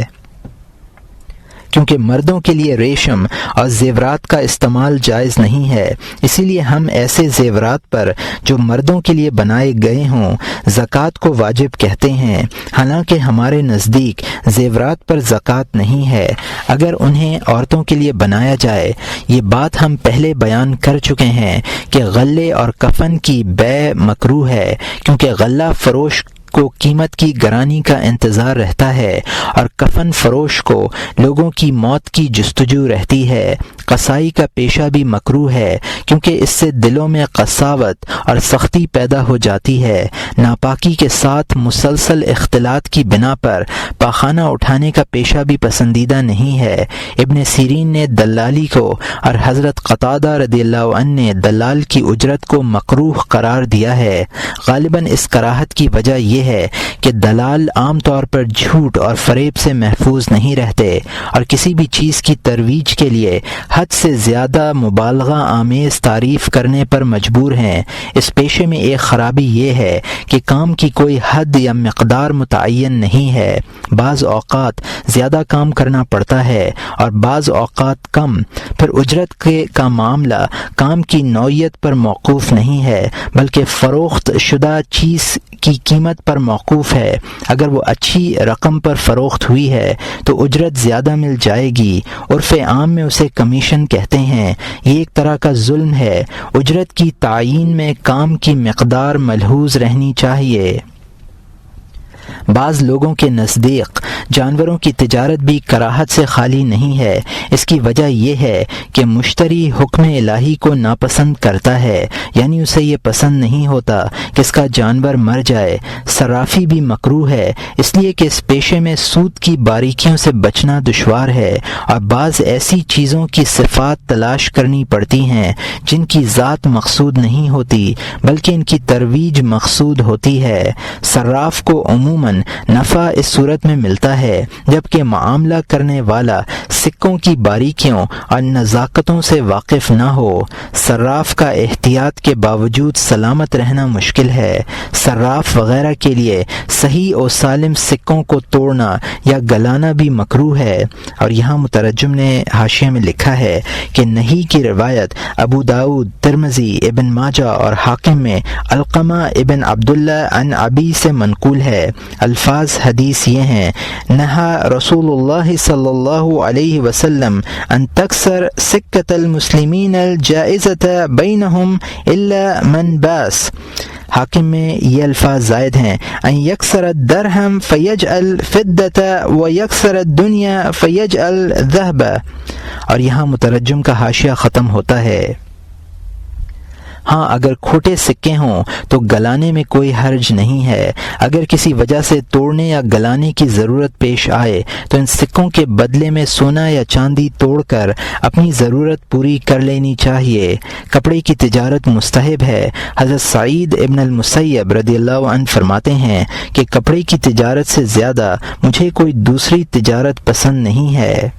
کیونکہ مردوں کے لیے ریشم اور زیورات کا استعمال جائز نہیں ہے۔ اسی لیے ہم ایسے زیورات پر جو مردوں کے لیے بنائے گئے ہوں زکوٰۃ کو واجب کہتے ہیں، حالانکہ ہمارے نزدیک زیورات پر زکوٰۃ نہیں ہے اگر انہیں عورتوں کے لیے بنایا جائے۔ یہ بات ہم پہلے بیان کر چکے ہیں کہ غلے اور کفن کی بیع مکروہ ہے، کیونکہ غلہ فروش کو قیمت کی گرانی کا انتظار رہتا ہے اور کفن فروش کو لوگوں کی موت کی جستجو رہتی ہے۔ قصائی کا پیشہ بھی مکروہ ہے کیونکہ اس سے دلوں میں قساوت اور سختی پیدا ہو جاتی ہے۔ ناپاکی کے ساتھ مسلسل اختلاط کی بنا پر پاخانہ اٹھانے کا پیشہ بھی پسندیدہ نہیں ہے۔ ابن سیرین نے دلالی کو اور حضرت قتادہ رضی اللہ عنہ نے دلال کی اجرت کو مکروہ قرار دیا ہے۔ غالباً اس کراہت کی وجہ یہ ہے کہ دلال عام طور پر جھوٹ اور فریب سے محفوظ نہیں رہتے اور کسی بھی چیز کی ترویج کے لیے حد سے زیادہ مبالغہ آمیز تعریف کرنے پر مجبور ہیں۔ اس پیشے میں ایک خرابی یہ ہے کہ کام کی کوئی حد یا مقدار متعین نہیں ہے۔ بعض اوقات زیادہ کام کرنا پڑتا ہے اور بعض اوقات کم۔ پھر اجرت کا معاملہ کام کی نوعیت پر موقوف نہیں ہے بلکہ فروخت شدہ چیز کی قیمت پر پر موقوف ہے، اگر وہ اچھی رقم پر فروخت ہوئی ہے تو اجرت زیادہ مل جائے گی۔ عرف عام میں اسے کمیشن کہتے ہیں۔ یہ ایک طرح کا ظلم ہے۔ اجرت کی تعیین میں کام کی مقدار ملحوظ رہنی چاہیے۔ بعض لوگوں کے نزدیک جانوروں کی تجارت بھی کراہت سے خالی نہیں ہے۔ اس کی وجہ یہ ہے کہ مشتری حکم الہی کو ناپسند کرتا ہے، یعنی اسے یہ پسند نہیں ہوتا کہ اس کا جانور مر جائے۔ صرافی بھی مکروہ ہے، اس لیے کہ اس پیشے میں سود کی باریکیوں سے بچنا دشوار ہے، اور بعض ایسی چیزوں کی صفات تلاش کرنی پڑتی ہیں جن کی ذات مقصود نہیں ہوتی بلکہ ان کی ترویج مقصود ہوتی ہے۔ صراف کو عموماً نفع اس صورت میں ملتا ہے جبکہ معاملہ کرنے والا سکوں کی باریکیوں اور نزاکتوں سے واقف نہ ہو۔ صراف کا احتیاط کے باوجود سلامت رہنا مشکل ہے۔ صراف وغیرہ کے لیے صحیح و سالم سکوں کو توڑنا یا گلانا بھی مکروہ ہے۔ اور یہاں مترجم نے حاشیے میں لکھا ہے کہ نہی کی روایت ابو داؤد، ترمذی، ابن ماجہ اور حاکم میں علقمہ ابن عبداللہ عن ابی سے منقول ہے۔ الفاظ حدیث یہ ہیں: نہا رسول اللہ صلی اللہ علیہ وسلم ان تکسر سکۃ المسلمین الجائزۃ بینہم الا من باس۔ حاکم میں یہ الفاظ زائد ہیں: ان یکسر الدرہم فیجعل فدۃ و یکسر الدنیا فیجعل ذہب۔ اور یہاں مترجم کا حاشیہ ختم ہوتا ہے۔ ہاں، اگر کھوٹے سکے ہوں تو گلانے میں کوئی حرج نہیں ہے۔ اگر کسی وجہ سے توڑنے یا گلانے کی ضرورت پیش آئے تو ان سکوں کے بدلے میں سونا یا چاندی توڑ کر اپنی ضرورت پوری کر لینی چاہیے۔ کپڑے کی تجارت مستحب ہے۔ حضرت سعید ابن المسیب رضی اللہ عنہ فرماتے ہیں کہ کپڑے کی تجارت سے زیادہ مجھے کوئی دوسری تجارت پسند نہیں ہے،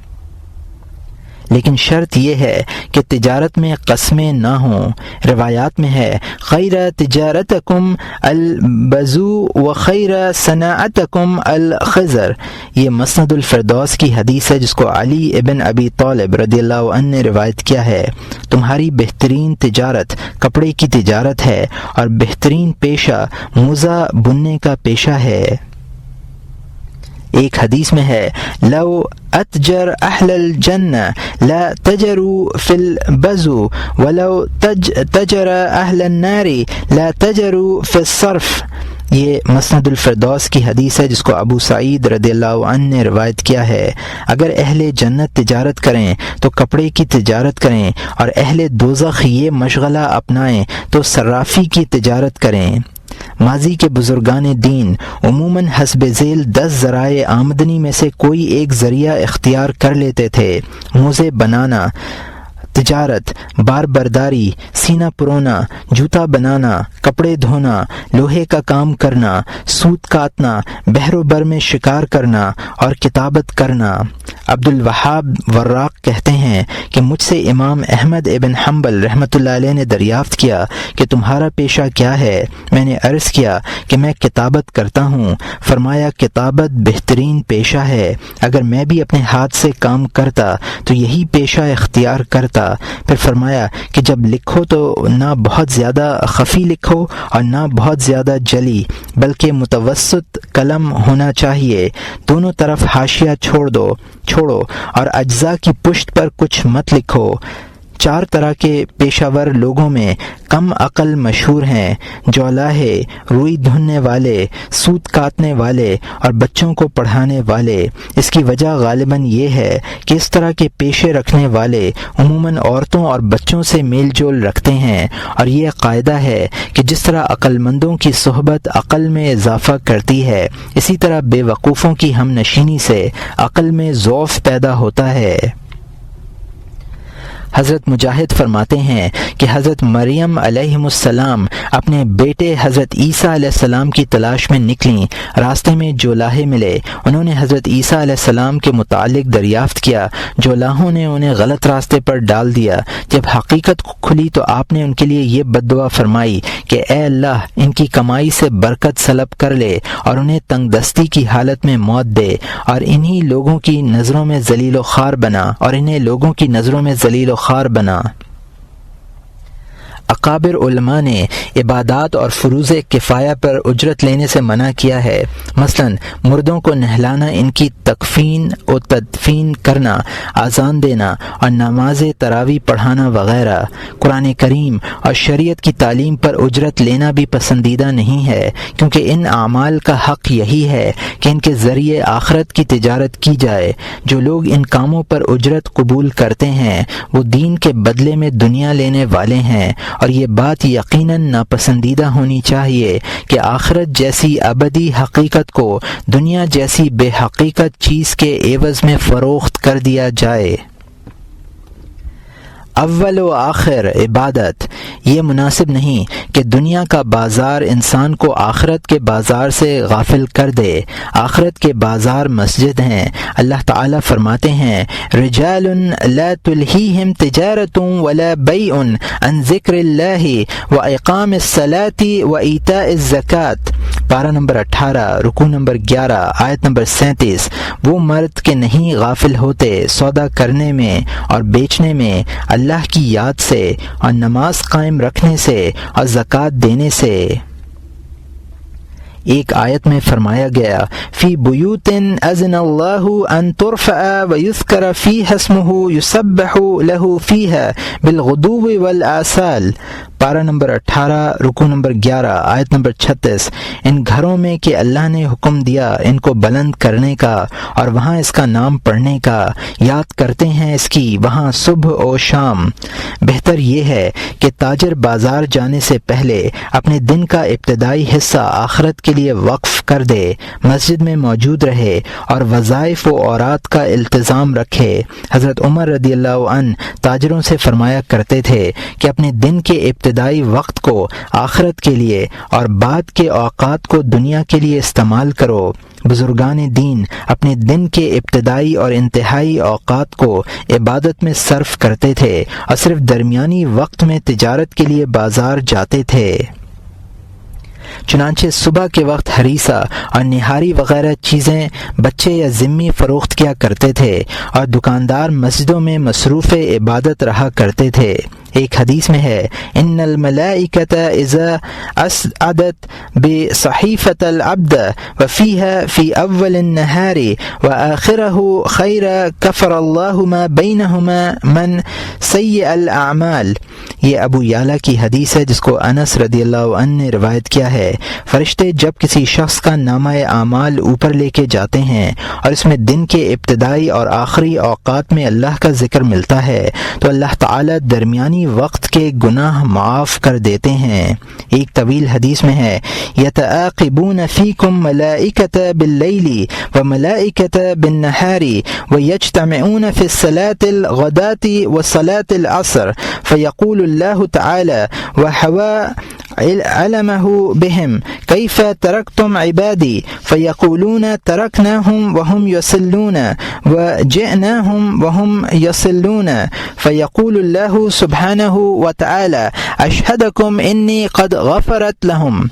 لیکن شرط یہ ہے کہ تجارت میں قسمیں نہ ہوں۔ روایات میں ہے: خیر تجارتکم البزو و خیر صناعتکم الخزر۔ یہ مسند الفردوس کی حدیث ہے جس کو علی ابن ابی طالب رضی اللہ عنہ نے روایت کیا ہے۔ تمہاری بہترین تجارت کپڑے کی تجارت ہے اور بہترین پیشہ موزہ بننے کا پیشہ ہے۔ ایک حدیث میں ہے: لو اتجر اہل الجنہ لا تجروا فی البزو ولو تجر اہل النار لا تجروا فی الصرف۔ یہ مسند الفردوس کی حدیث ہے جس کو ابو سعید رضی اللہ عنہ نے روایت کیا ہے۔ اگر اہل جنت تجارت کریں تو کپڑے کی تجارت کریں، اور اہل دوزخ یہ مشغلہ اپنائیں تو صرافی کی تجارت کریں۔ ماضی کے بزرگان دین عموماً حسب ذیل 10 ذرائع آمدنی میں سے کوئی ایک ذریعہ اختیار کر لیتے تھے: موزے بنانا، تجارت، بار برداری، سینہ پرونا، جوتا بنانا، کپڑے دھونا، لوہے کا کام کرنا، سوت کاٹنا، بحر و بر میں شکار کرنا اور کتابت کرنا۔ عبد الوہاب وراق کہتے ہیں کہ مجھ سے امام احمد ابن حنبل رحمۃ اللہ علیہ نے دریافت کیا کہ تمہارا پیشہ کیا ہے؟ میں نے عرض کیا کہ میں کتابت کرتا ہوں۔ فرمایا کتابت بہترین پیشہ ہے، اگر میں بھی اپنے ہاتھ سے کام کرتا تو یہی پیشہ اختیار کرتا۔ پھر فرمایا کہ جب لکھو تو نہ بہت زیادہ خفی لکھو اور نہ بہت زیادہ جلی، بلکہ متوسط قلم ہونا چاہیے۔ دونوں طرف حاشیہ چھوڑو اور اجزاء کی پشت پر کچھ مت لکھو۔ 4 طرح کے پیشہ ور لوگوں میں کم عقل مشہور ہیں: جولاہے، روئی دھننے والے، سوت کاٹنے والے اور بچوں کو پڑھانے والے۔ اس کی وجہ غالباً یہ ہے کہ اس طرح کے پیشے رکھنے والے عموماً عورتوں اور بچوں سے میل جول رکھتے ہیں، اور یہ قاعدہ ہے کہ جس طرح عقل مندوں کی صحبت عقل میں اضافہ کرتی ہے، اسی طرح بے وقوفوں کی ہم نشینی سے عقل میں ضعف پیدا ہوتا ہے۔ حضرت مجاہد فرماتے ہیں کہ حضرت مریم علیہ السلام اپنے بیٹے حضرت عیسیٰ علیہ السلام کی تلاش میں نکلیں۔ راستے میں جولاہے ملے، انہوں نے حضرت عیسیٰ علیہ السلام کے متعلق دریافت کیا۔ جولاہوں نے انہیں غلط راستے پر ڈال دیا۔ جب حقیقت کھلی تو آپ نے ان کے لیے یہ بد دعا فرمائی کہ اے اللہ، ان کی کمائی سے برکت سلب کر لے اور انہیں تنگ دستی کی حالت میں موت دے، اور انہی لوگوں کی نظروں میں ذلیل و خوار بنا، اور انہیں لوگوں کی نظروں میں ذلیل و خوار بنا۔ اکابر علماء نے عبادات اور فروض کفایہ پر اجرت لینے سے منع کیا ہے، مثلا مردوں کو نہلانا، ان کی تکفین و تدفین کرنا، اذان دینا اور نماز تراویح پڑھانا وغیرہ۔ قرآن کریم اور شریعت کی تعلیم پر اجرت لینا بھی پسندیدہ نہیں ہے، کیونکہ ان اعمال کا حق یہی ہے کہ ان کے ذریعے آخرت کی تجارت کی جائے۔ جو لوگ ان کاموں پر اجرت قبول کرتے ہیں وہ دین کے بدلے میں دنیا لینے والے ہیں، اور یہ بات یقیناً ناپسندیدہ ہونی چاہیے کہ آخرت جیسی ابدی حقیقت کو دنیا جیسی بے حقیقت چیز کے عوض میں فروخت کر دیا جائے۔ اول و آخر عبادت، یہ مناسب نہیں کہ دنیا کا بازار انسان کو آخرت کے بازار سے غافل کر دے۔ آخرت کے بازار مسجد ہیں۔ اللہ تعالیٰ فرماتے ہیں رجال لا تلہیہم تجارت ولا بیع عن ذکر اللہ واقام الصلاۃ وایتاء الزکوٰۃ، پارہ نمبر 18 رکوع نمبر 11 آیت نمبر 37۔ وہ مرد کے نہیں غافل ہوتے سودا کرنے میں اور بیچنے میں اللہ کی یاد سے اور نماز قائم رکھنے سے اور زکوٰۃ دینے سے۔ ایک آیت میں فرمایا گیا فی بیوت اذن اللہ ان ترفع ویذکر فیہا اسمہ یسبح لہ فیہا بالغدو والآصال، پارہ نمبر 18 رکوع نمبر 11 آیت نمبر 36۔ ان گھروں میں کہ اللہ نے حکم دیا ان کو بلند کرنے کا اور وہاں اس کا نام پڑھنے کا، یاد کرتے ہیں اس کی وہاں صبح و شام۔ بہتر یہ ہے کہ تاجر بازار جانے سے پہلے اپنے دن کا ابتدائی حصہ آخرت کے لیے وقف کر دے، مسجد میں موجود رہے اور وظائف و اوراد کا التزام رکھے۔ حضرت عمر رضی اللہ عنہ تاجروں سے فرمایا کرتے تھے کہ اپنے دن کے ابتدائی وقت کو آخرت کے لیے اور بعد کے اوقات کو دنیا کے لیے استعمال کرو۔ بزرگان دین اپنے دن کے ابتدائی اور انتہائی اوقات کو عبادت میں صرف کرتے تھے اور صرف درمیانی وقت میں تجارت کے لیے بازار جاتے تھے۔ چنانچہ صبح کے وقت ہریسہ اور نہاری وغیرہ چیزیں بچے یا ذمی فروخت کیا کرتے تھے اور دکاندار مسجدوں میں مصروف عبادت رہا کرتے تھے۔ ایک حدیث میں ہے ان الملائکۃ اذا اسعدت بصحیفۃ العبد وفیها فی اول النہار وآخرہ خیر کفر اللہ ما بینہما من سیء الاعمال۔ یہ ابو یعلا کی حدیث ہے جس کو انس رضی اللہ عنہ نے روایت کیا ہے۔ فرشتے جب کسی شخص کا نامہ اعمال اوپر لے کے جاتے ہیں اور اس میں دن کے ابتدائی اور آخری اوقات میں اللہ کا ذکر ملتا ہے تو اللہ تعالی درمیانی وقت کے گناہ معاف کر دیتے ہیں۔ ایک طویل حدیث میں ہے یتعاقبون فیکم ملائکۃ باللیل وملائکۃ بالنہار ویجتمعون فی الصلاۃ الغداۃ وصلاۃ العصر فیقول اللہ تعالی وحوى علمہ بہم کیف ترکتم عبادی فیقولون ترکناہم وہم یصلون وجئناہم وہم یصلون فیقول اللہ سبحانہ وتعالی اشہدکم انی قد غفرت لہم۔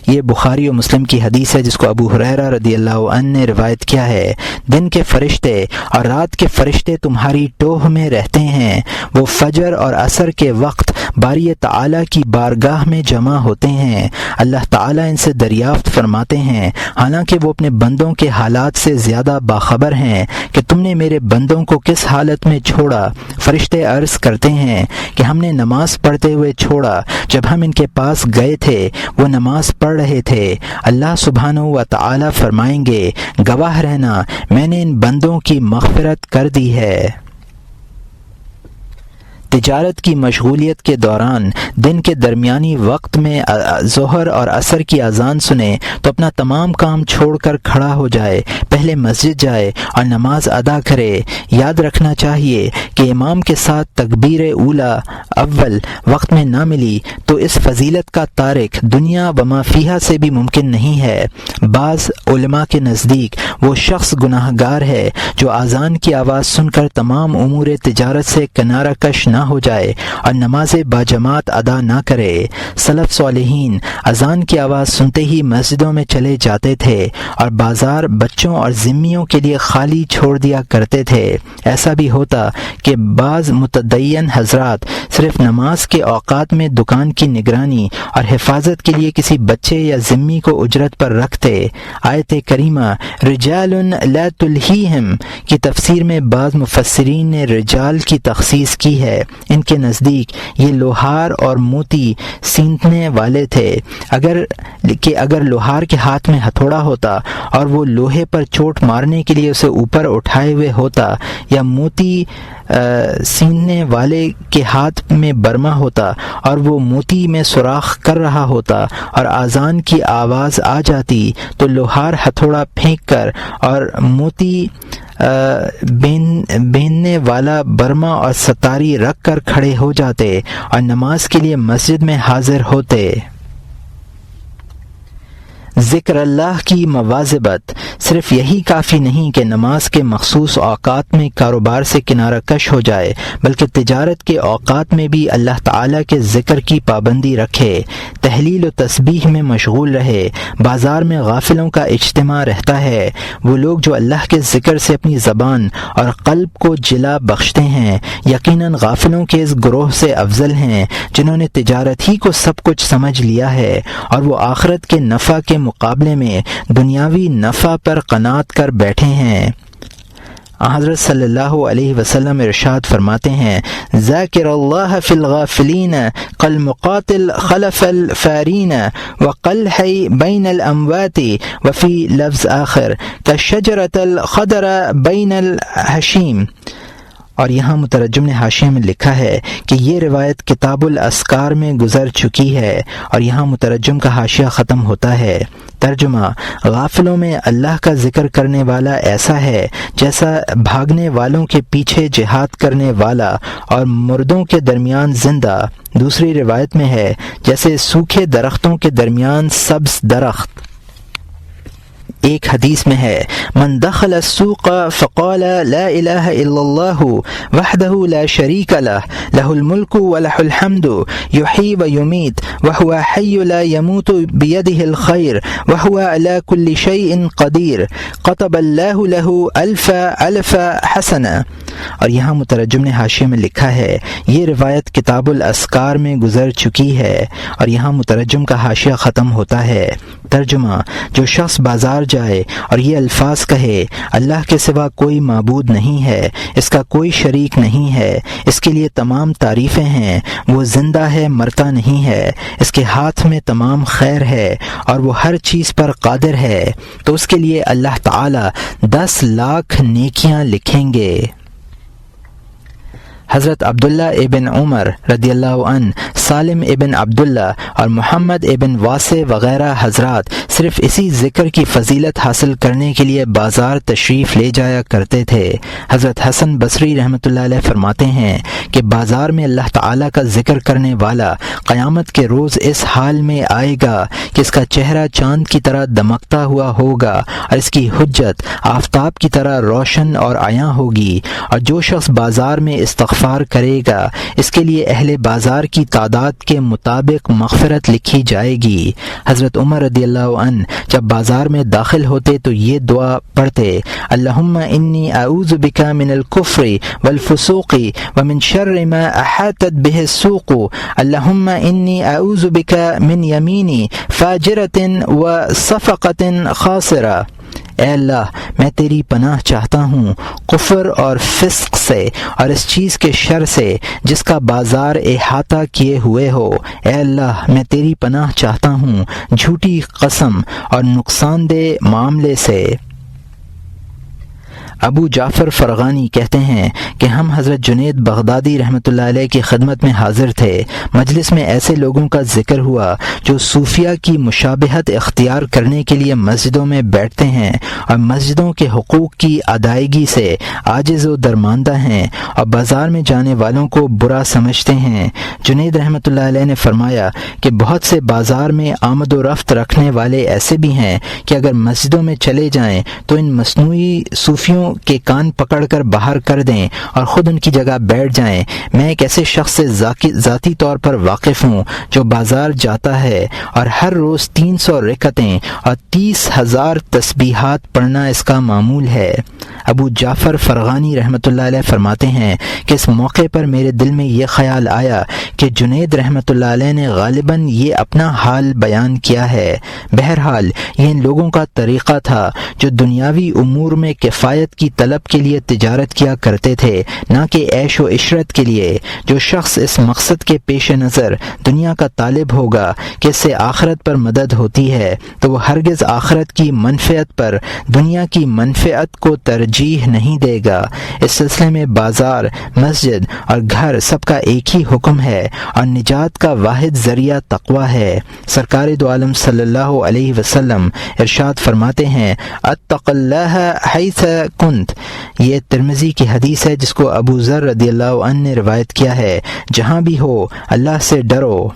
یہ بخاری و مسلم کی حدیث ہے جس کو ابو ہریرہ رضی اللہ عنہ نے روایت کیا ہے۔ دن کے فرشتے اور رات کے فرشتے تمہاری ٹوہ میں رہتے ہیں، وہ فجر اور عصر کے وقت باری تعالیٰ کی بارگاہ میں جمع ہوتے ہیں۔ اللہ تعالیٰ ان سے دریافت فرماتے ہیں حالانکہ وہ اپنے بندوں کے حالات سے زیادہ باخبر ہیں کہ تم نے میرے بندوں کو کس حالت میں چھوڑا۔ فرشتے عرض کرتے ہیں کہ ہم نے نماز پڑھتے ہوئے چھوڑا، جب ہم ان کے پاس گئے تھے وہ نماز پڑھ رہے تھے۔ اللہ سبحانہ و تعالی فرمائیں گے گواہ رہنا میں نے ان بندوں کی مغفرت کر دی ہے۔ تجارت کی مشغولیت کے دوران دن کے درمیانی وقت میں ظہر اور عصر کی اذان سنے تو اپنا تمام کام چھوڑ کر کھڑا ہو جائے، پہلے مسجد جائے اور نماز ادا کرے۔ یاد رکھنا چاہیے کہ امام کے ساتھ تکبیر اولا اول وقت میں نہ ملی تو اس فضیلت کا تارک دنیا وما فیہا سے بھی ممکن نہیں ہے۔ بعض علماء کے نزدیک وہ شخص گناہ گار ہے جو اذان کی آواز سن کر تمام امور تجارت سے کنارہ کش نہ ہو جائے اور نماز باجماعت ادا نہ کرے۔ سلف صالحین اذان کی آواز سنتے ہی مسجدوں میں چلے جاتے تھے اور بازار بچوں اور ذمیوں کے لیے خالی چھوڑ دیا کرتے تھے۔ ایسا بھی ہوتا کہ بعض متدین حضرات صرف نماز کے اوقات میں دکان کی نگرانی اور حفاظت کے لیے کسی بچے یا ذمی کو اجرت پر رکھتے۔ آیت کریمہ رجال لا تلہیہم کی تفسیر میں بعض مفسرین نے رجال کی تخصیص کی ہے۔ ان کے نزدیک یہ لوہار اور موتی سینتنے والے تھے۔ اگر لوہار کے ہاتھ میں ہتھوڑا ہوتا اور وہ لوہے پر چوٹ مارنے کے لیے اسے اوپر اٹھائے ہوئے ہوتا، یا موتی سیننے والے کے ہاتھ میں برما ہوتا اور وہ موتی میں سوراخ کر رہا ہوتا اور اذان کی آواز آ جاتی تو لوہار ہتھوڑا پھینک کر اور موتی بیننے والا برما اور ستاری رکھ کر کھڑے ہو جاتے اور نماز کے لیے مسجد میں حاضر ہوتے۔ ذکر اللہ کی مواظبت۔ صرف یہی کافی نہیں کہ نماز کے مخصوص اوقات میں کاروبار سے کنارہ کش ہو جائے، بلکہ تجارت کے اوقات میں بھی اللہ تعالیٰ کے ذکر کی پابندی رکھے، تحلیل و تسبیح میں مشغول رہے۔ بازار میں غافلوں کا اجتماع رہتا ہے، وہ لوگ جو اللہ کے ذکر سے اپنی زبان اور قلب کو جلا بخشتے ہیں یقیناً غافلوں کے اس گروہ سے افضل ہیں جنہوں نے تجارت ہی کو سب کچھ سمجھ لیا ہے اور وہ آخرت کے نفع کے مقابلے میں دنیاوی نفع پر قناعت کر بیٹھے ہیں۔ حضرت صلی اللہ علیہ وسلم ارشاد فرماتے ہیں ذاکر اللہ فی الغافلین قالمقاتل خلف الفارین وقلح بین الاموات وفی لفظ آخر کالشجرۃ الخضر بین الحشیم۔ اور یہاں مترجم نے حاشیے میں لکھا ہے کہ یہ روایت کتاب الاذکار میں گزر چکی ہے، اور یہاں مترجم کا حاشیہ ختم ہوتا ہے۔ ترجمہ: غافلوں میں اللہ کا ذکر کرنے والا ایسا ہے جیسا بھاگنے والوں کے پیچھے جہاد کرنے والا اور مردوں کے درمیان زندہ۔ دوسری روایت میں ہے جیسے سوکھے درختوں کے درمیان سبز درخت۔ ایک حدیث میں ہے من دخل السوق فقال لا الہ الا اللہ وحدہ لا شریک لہ لہ الملک ولہ الحمد یحیی ویمیت وہو حی لا یموت بیدہ الخیر وہو علی کل شیء قدیر کتب اللہ لہ الف حسنہ۔ اور یہاں مترجم نے حاشیے میں لکھا ہے یہ روایت کتاب الاذکار میں گزر چکی ہے، اور یہاں مترجم کا حاشیہ ختم ہوتا ہے۔ ترجمہ: جو شخص بازار جائے اور یہ الفاظ کہے اللہ کے سوا کوئی معبود نہیں ہے، اس کا کوئی شریک نہیں ہے، اس کے لیے تمام تعریفیں ہیں، وہ زندہ ہے مرتا نہیں ہے، اس کے ہاتھ میں تمام خیر ہے اور وہ ہر چیز پر قادر ہے، تو اس کے لیے اللہ تعالی 10 لاکھ نیکیاں لکھیں گے۔ حضرت عبداللہ ابن عمر رضی اللہ عنہ، سالم ابن عبداللہ اور محمد ابن واسع وغیرہ حضرات صرف اسی ذکر کی فضیلت حاصل کرنے کے لیے بازار تشریف لے جایا کرتے تھے۔ حضرت حسن بصری رحمۃ اللہ علیہ فرماتے ہیں کہ بازار میں اللہ تعالیٰ کا ذکر کرنے والا قیامت کے روز اس حال میں آئے گا کہ اس کا چہرہ چاند کی طرح دمکتا ہوا ہوگا اور اس کی حجت آفتاب کی طرح روشن اور عیاں ہوگی، اور جو شخص بازار میں استغفار کرے گا اس کے لیے اہل بازار کی تعداد کے مطابق مغفرت لکھی جائے گی۔ حضرت عمر رضی اللہ عنہ جب بازار میں داخل ہوتے تو یہ دعا پڑھتے اللہم انی اعوذ بک من الکفر والفسوق ومن شر ما احاطت به السوق اللہم انی اعوذ بک من یمین فاجرۃ وصفقۃ خاسرہ۔ اے اللہ میں تیری پناہ چاہتا ہوں کفر اور فسق سے اور اس چیز کے شر سے جس کا بازار احاطہ کیے ہوئے ہو۔ اے اللہ میں تیری پناہ چاہتا ہوں جھوٹی قسم اور نقصان دہ معاملے سے۔ ابو جعفر فرغانی کہتے ہیں کہ ہم حضرت جنید بغدادی رحمۃ اللہ علیہ کی خدمت میں حاضر تھے۔ مجلس میں ایسے لوگوں کا ذکر ہوا جو صوفیہ کی مشابہت اختیار کرنے کے لیے مسجدوں میں بیٹھتے ہیں اور مسجدوں کے حقوق کی ادائیگی سے عاجز و درماندہ ہیں اور بازار میں جانے والوں کو برا سمجھتے ہیں۔ جنید رحمۃ اللہ علیہ نے فرمایا کہ بہت سے بازار میں آمد و رفت رکھنے والے ایسے بھی ہیں کہ اگر مسجدوں میں چلے جائیں تو ان مصنوعی صوفیوں کے کان پکڑ کر باہر کر دیں اور خود ان کی جگہ بیٹھ جائیں۔ میں ایک ایسے شخص سے ذاتی طور پر واقف ہوں جو بازار جاتا ہے اور ہر روز 300 رکعتیں اور 30,000 تسبیحات پڑھنا اس کا معمول ہے۔ ابو جعفر فرغانی رحمۃ اللہ علیہ فرماتے ہیں کہ اس موقع پر میرے دل میں یہ خیال آیا کہ جنید رحمۃ اللہ علیہ نے غالباً یہ اپنا حال بیان کیا ہے۔ بہرحال یہ ان لوگوں کا طریقہ تھا جو دنیاوی امور میں کفایت کی طلب کے لیے تجارت کیا کرتے تھے، نہ کہ عیش و عشرت کے لیے۔ جو شخص اس مقصد کے پیش نظر دنیا کا طالب ہوگا کہ اس سے آخرت پر مدد ہوتی ہے تو وہ ہرگز آخرت کی منفعت پر دنیا کی منفعت کو ترجیح نہیں دے گا۔ اس سلسلے میں بازار، مسجد اور گھر سب کا ایک ہی حکم ہے اور نجات کا واحد ذریعہ تقویٰ ہے۔ سرکار دو عالم صلی اللہ علیہ وسلم ارشاد فرماتے ہیں اتق اللہ حیث کنت۔ یہ ترمذی کی حدیث ہے جس کو ابو ذر رضی اللہ عنہ نے روایت کیا ہے، جہاں بھی ہو اللہ سے ڈرو۔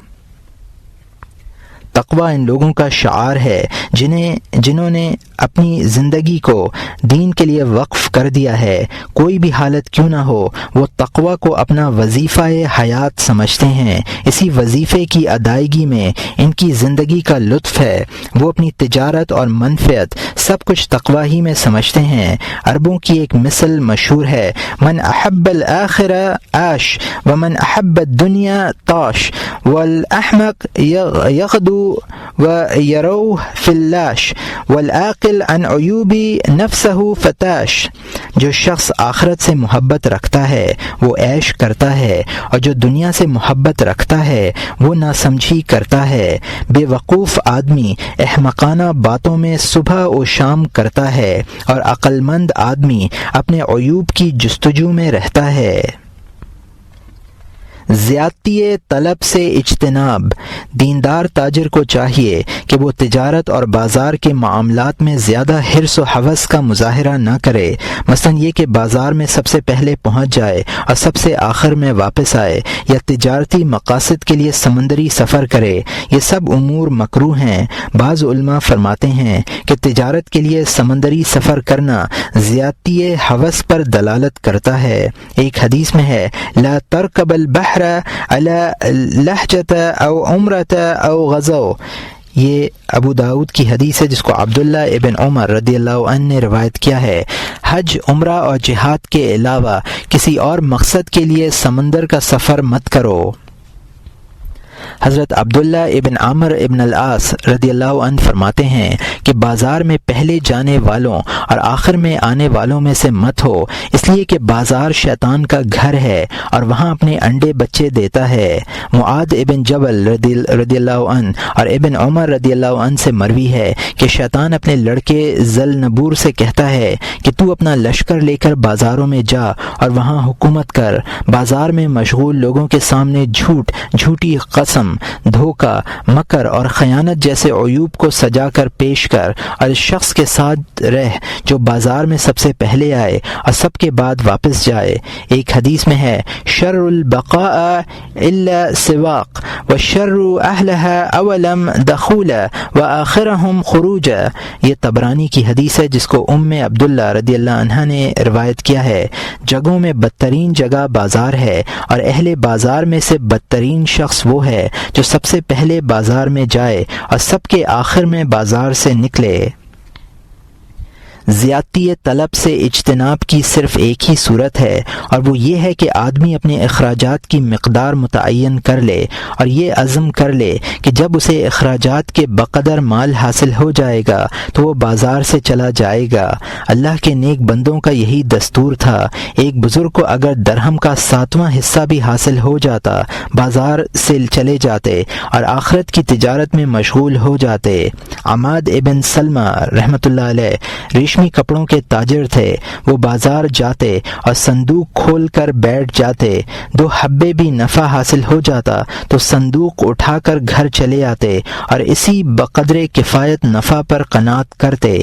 تقویٰ ان لوگوں کا شعار ہے جنہوں نے اپنی زندگی کو دین کے لیے وقف کر دیا ہے۔ کوئی بھی حالت کیوں نہ ہو وہ تقویٰ کو اپنا وظیفہ حیات سمجھتے ہیں۔ اسی وظیفے کی ادائیگی میں ان کی زندگی کا لطف ہے۔ وہ اپنی تجارت اور منفعت سب کچھ تقویٰ ہی میں سمجھتے ہیں۔ عربوں کی ایک مثل مشہور ہے، من احب الآخرہ عاش ومن احب الدنیا طاش والاحمق یغدو ویروح فی اللاش والعاقل عن عیوب نفسہ فتاش۔ جو شخص آخرت سے محبت رکھتا ہے وہ عیش کرتا ہے، اور جو دنیا سے محبت رکھتا ہے وہ ناسمجھی کرتا ہے۔ بے وقوف آدمی احمقانہ باتوں میں صبح و شام کرتا ہے، اور عقل مند آدمی اپنے عیوب کی جستجو میں رہتا ہے۔ زیادتی طلب سے اجتناب۔ دیندار تاجر کو چاہیے کہ وہ تجارت اور بازار کے معاملات میں زیادہ حرص و ہوس کا مظاہرہ نہ کرے، مثلا یہ کہ بازار میں سب سے پہلے پہنچ جائے اور سب سے آخر میں واپس آئے، یا تجارتی مقاصد کے لیے سمندری سفر کرے۔ یہ سب امور مکروہ ہیں۔ بعض علماء فرماتے ہیں کہ تجارت کے لیے سمندری سفر کرنا زیادتی ہوس پر دلالت کرتا ہے۔ ایک حدیث میں ہے لا ترکب البحر علی لہجۃ او عمرۃ او غزو۔ یہ ابو داود کی حدیث ہے جس کو عبداللہ ابن عمر رضی اللہ عنہ نے روایت کیا ہے۔ حج، عمرہ اور جہاد کے علاوہ کسی اور مقصد کے لیے سمندر کا سفر مت کرو۔ حضرت عبداللہ ابن عامر ابن العاص رضی اللہ عنہ فرماتے ہیں کہ بازار میں پہلے جانے والوں اور آخر میں آنے والوں میں سے مت ہو، اس لیے کہ بازار شیطان کا گھر ہے اور وہاں اپنے انڈے بچے دیتا ہے۔ معاذ ابن جبل رضی اللہ عنہ اور ابن عمر رضی اللہ عنہ سے مروی ہے کہ شیطان اپنے لڑکے ذوالنبور سے کہتا ہے کہ تو اپنا لشکر لے کر بازاروں میں جا اور وہاں حکومت کر۔ بازار میں مشغول لوگوں کے سامنے جھوٹی قسم، دھوکہ، مکر اور خیانت جیسے عیوب کو سجا کر پیش کر، اور اس شخص کے ساتھ رہ جو بازار میں سب سے پہلے آئے اور سب کے بعد واپس جائے۔ ایک حدیث میں ہے شر البقاء الا سواق وشر اہلها اولم دخولا واخرهم خروجا۔ یہ طبرانی کی حدیث ہے جس کو ام عبداللہ رضی اللہ عنہا نے روایت کیا ہے۔ جگہوں میں بدترین جگہ بازار ہے، اور اہل بازار میں سے بدترین شخص وہ ہے جو سب سے پہلے بازار میں جائے اور سب کے آخر میں بازار سے نکلے۔ زیادتی طلب سے اجتناب کی صرف ایک ہی صورت ہے، اور وہ یہ ہے کہ آدمی اپنے اخراجات کی مقدار متعین کر لے اور یہ عزم کر لے کہ جب اسے اخراجات کے بقدر مال حاصل ہو جائے گا تو وہ بازار سے چلا جائے گا۔ اللہ کے نیک بندوں کا یہی دستور تھا۔ ایک بزرگ کو اگر درہم کا 7واں حصہ بھی حاصل ہو جاتا بازار سے چلے جاتے اور آخرت کی تجارت میں مشغول ہو جاتے۔ عماد ابن سلمہ رحمۃ اللہ علیہ ریشمی کپڑوں کے تاجر تھے۔ وہ بازار جاتے اور صندوق کھول کر بیٹھ جاتے۔ 2 حبے بھی نفع حاصل ہو جاتا تو صندوق اٹھا کر گھر چلے آتے اور اسی بقدر کفایت نفع پر قناعت کرتے۔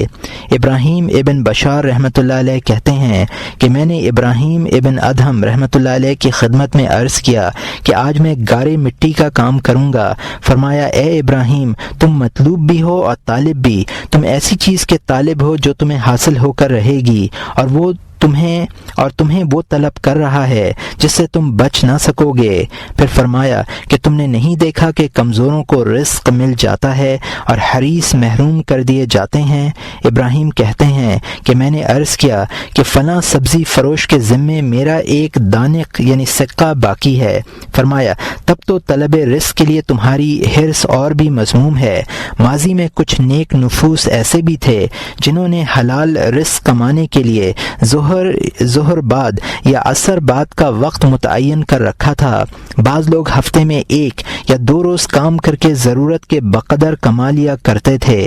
ابراہیم ابن بشار رحمۃ اللہ علیہ کہتے ہیں کہ میں نے ابراہیم ابن ادہم رحمۃ اللہ علیہ کی خدمت میں عرض کیا کہ آج میں گارے مٹی کا کام کروں گا۔ فرمایا اے ابراہیم، تم مطلوب بھی ہو اور طالب بھی، تم ایسی چیز کے طالب ہو جو تمہیں حاصل ہو کر رہے گی، اور وہ تمہیں وہ طلب کر رہا ہے جس سے تم بچ نہ سکو گے۔ پھر فرمایا کہ تم نے نہیں دیکھا کہ کمزوروں کو رزق مل جاتا ہے اور حریص محروم کر دیے جاتے ہیں؟ ابراہیم کہتے ہیں کہ میں نے عرض کیا کہ فلاں سبزی فروش کے ذمے میرا ایک دانق یعنی سکہ باقی ہے۔ فرمایا تب تو طلب رزق کے لیے تمہاری حرص اور بھی مذموم ہے۔ ماضی میں کچھ نیک نفوس ایسے بھی تھے جنہوں نے حلال رزق کمانے کے لیے ظہر بعد یا عصر بعد کا وقت متعین کر رکھا تھا۔ بعض لوگ ہفتے میں 1 یا 2 روز کام کر کے ضرورت کے بقدر کما لیا کرتے تھے۔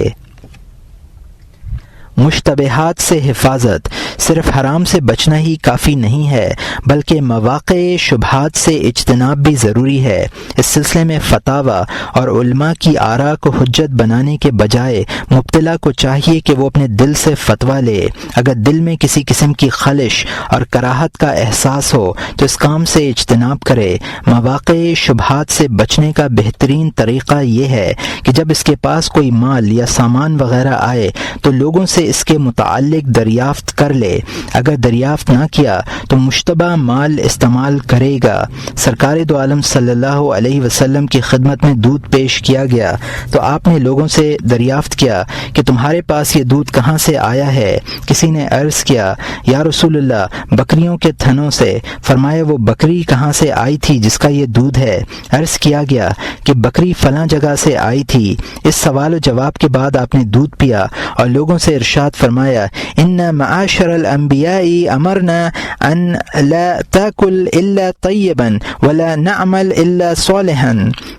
مشتبہات سے حفاظت صرف حرام سے بچنا ہی کافی نہیں ہے بلکہ مواقع شبہات سے اجتناب بھی ضروری ہے۔ اس سلسلے میں فتاوی اور علماء کی آراء کو حجت بنانے کے بجائے مبتلا کو چاہیے کہ وہ اپنے دل سے فتویٰ لے۔ اگر دل میں کسی قسم کی خلش اور کراہت کا احساس ہو تو اس کام سے اجتناب کرے۔ مواقع شبہات سے بچنے کا بہترین طریقہ یہ ہے کہ جب اس کے پاس کوئی مال یا سامان وغیرہ آئے تو لوگوں سے اس کے متعلق دریافت کر لے۔ اگر دریافت نہ کیا تو مشتبہ مال استعمال کرے گا۔ سرکار دو عالم صلی اللہ علیہ وسلم کی خدمت میں دودھ پیش کیا گیا تو آپ نے لوگوں سے دریافت کیا کہ تمہارے پاس یہ دودھ کہاں سے آیا ہے؟ کسی نے عرض کیا یا رسول اللہ بکریوں کے تھنوں سے۔ فرمایا وہ بکری کہاں سے آئی تھی جس کا یہ دودھ ہے؟ عرض کیا گیا کہ بکری فلاں جگہ سے آئی تھی۔ اس سوال و جواب کے بعد آپ نے دودھ پیا اور لوگوں سے ارشاد فرمایا ان معاشر الانبیاء امرنا ان لا تاکل الا طیبا ولا نعمل الا صالحا۔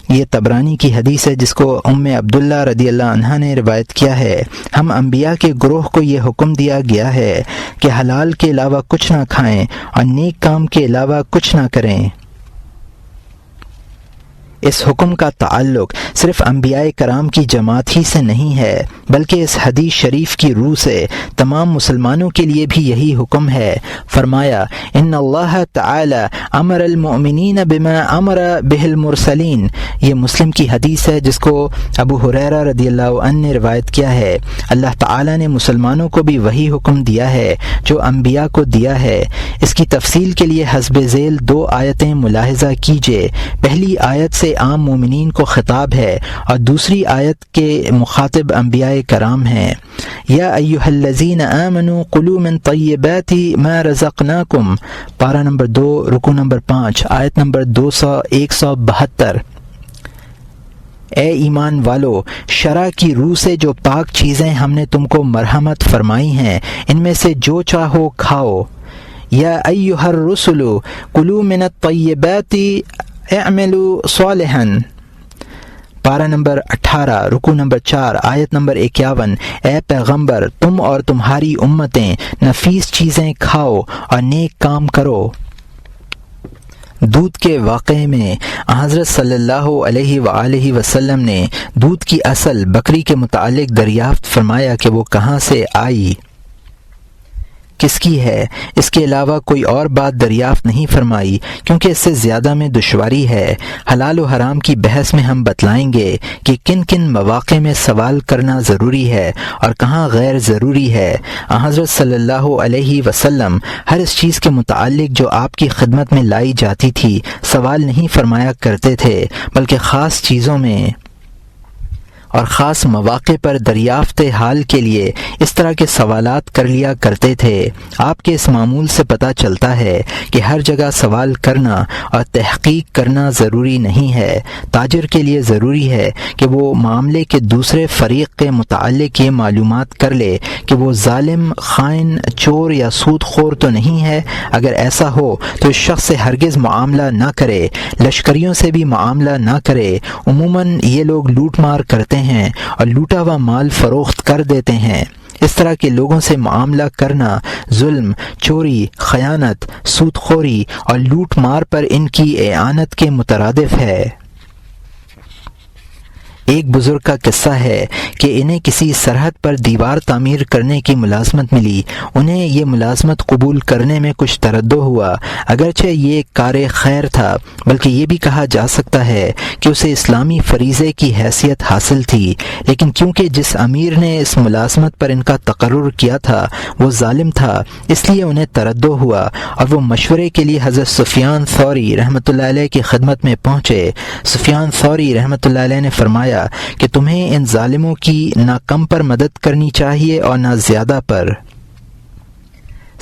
یہ طبرانی کی حدیث ہے جس کو ام عبداللہ رضی اللہ عنہا نے روایت کیا ہے۔ ہم انبیاء کے گروہ کو یہ حکم دیا گیا ہے کہ حلال کے علاوہ کچھ نہ کھائیں اور نیک کام کے علاوہ کچھ نہ کریں۔ اس حکم کا تعلق صرف انبیاء کرام کی جماعت ہی سے نہیں ہے بلکہ اس حدیث شریف کی روح سے تمام مسلمانوں کے لیے بھی یہی حکم ہے۔ فرمایا ان اللہ تعالی امر المؤمنین بما امر بہ المرسلین۔ یہ مسلم کی حدیث ہے جس کو ابو ہریرہ رضی اللہ عنہ نے روایت کیا ہے۔ اللہ تعالی نے مسلمانوں کو بھی وہی حکم دیا ہے جو انبیاء کو دیا ہے۔ اس کی تفصیل کے لیے حسب ذیل 2 آیتیں ملاحظہ کیجیے۔ پہلی آیت سے عام مومنین کو خطاب ہے اور دوسری آیت کے مخاطب انبیاء کرام ہیں۔ یا ایھا الذین آمنوا کلوا من طیبات ما رزقناکم، پارہ نمبر 2 رکوع نمبر 5 آیت نمبر 172۔ اے ایمان والو، شرع کی روح سے جو پاک چیزیں ہم نے تم کو مرحمت فرمائی ہیں ان میں سے جو چاہو کھاؤ۔ یا ایھا الرسل کلوا من الطیبات اعملوا صالحا، پارہ نمبر 18 رکوع نمبر 4 آیت نمبر 51۔ اے پیغمبر تم اور تمہاری امتیں نفیس چیزیں کھاؤ اور نیک کام کرو۔ دودھ کے واقعے میں حضرت صلی اللہ علیہ وآلہ وسلم نے دودھ کی اصل بکری کے متعلق دریافت فرمایا کہ وہ کہاں سے آئی، کس کی ہے۔ اس کے علاوہ کوئی اور بات دریافت نہیں فرمائی کیونکہ اس سے زیادہ میں دشواری ہے۔ حلال و حرام کی بحث میں ہم بتلائیں گے کہ کن کن مواقع میں سوال کرنا ضروری ہے اور کہاں غیر ضروری ہے۔ حضرت صلی اللہ علیہ وسلم ہر اس چیز کے متعلق جو آپ کی خدمت میں لائی جاتی تھی سوال نہیں فرمایا کرتے تھے بلکہ خاص چیزوں میں اور خاص مواقع پر دریافت حال کے لیے اس طرح کے سوالات کر لیا کرتے تھے۔ آپ کے اس معمول سے پتہ چلتا ہے کہ ہر جگہ سوال کرنا اور تحقیق کرنا ضروری نہیں ہے۔ تاجر کے لیے ضروری ہے کہ وہ معاملے کے دوسرے فریق کے متعلق یہ معلومات کر لے کہ وہ ظالم، خائن، چور یا سود خور تو نہیں ہے۔ اگر ایسا ہو تو اس شخص سے ہرگز معاملہ نہ کرے، لشکریوں سے بھی معاملہ نہ کرے۔ عموماً یہ لوگ لوٹ مار کرتے ہیں اور لوٹا ہوا مال فروخت کر دیتے ہیں۔ اس طرح کے لوگوں سے معاملہ کرنا ظلم، چوری، خیانت، سود خوری اور لوٹ مار پر ان کی اعانت کے مترادف ہے۔ ایک بزرگ کا قصہ ہے کہ انہیں کسی سرحد پر دیوار تعمیر کرنے کی ملازمت ملی۔ انہیں یہ ملازمت قبول کرنے میں کچھ تردد ہوا، اگرچہ یہ کار خیر تھا، بلکہ یہ بھی کہا جا سکتا ہے کہ اسے اسلامی فریضے کی حیثیت حاصل تھی، لیکن کیونکہ جس امیر نے اس ملازمت پر ان کا تقرر کیا تھا وہ ظالم تھا، اس لیے انہیں تردد ہوا اور وہ مشورے کے لیے حضرت سفیان ثوری رحمۃ اللہ علیہ کی خدمت میں پہنچے۔ سفیان ثوری رحمۃ اللہ علیہ نے فرمایا کہ تمہیں ان ظالموں کی نہ کم پر مدد کرنی چاہیے اور نہ زیادہ پر۔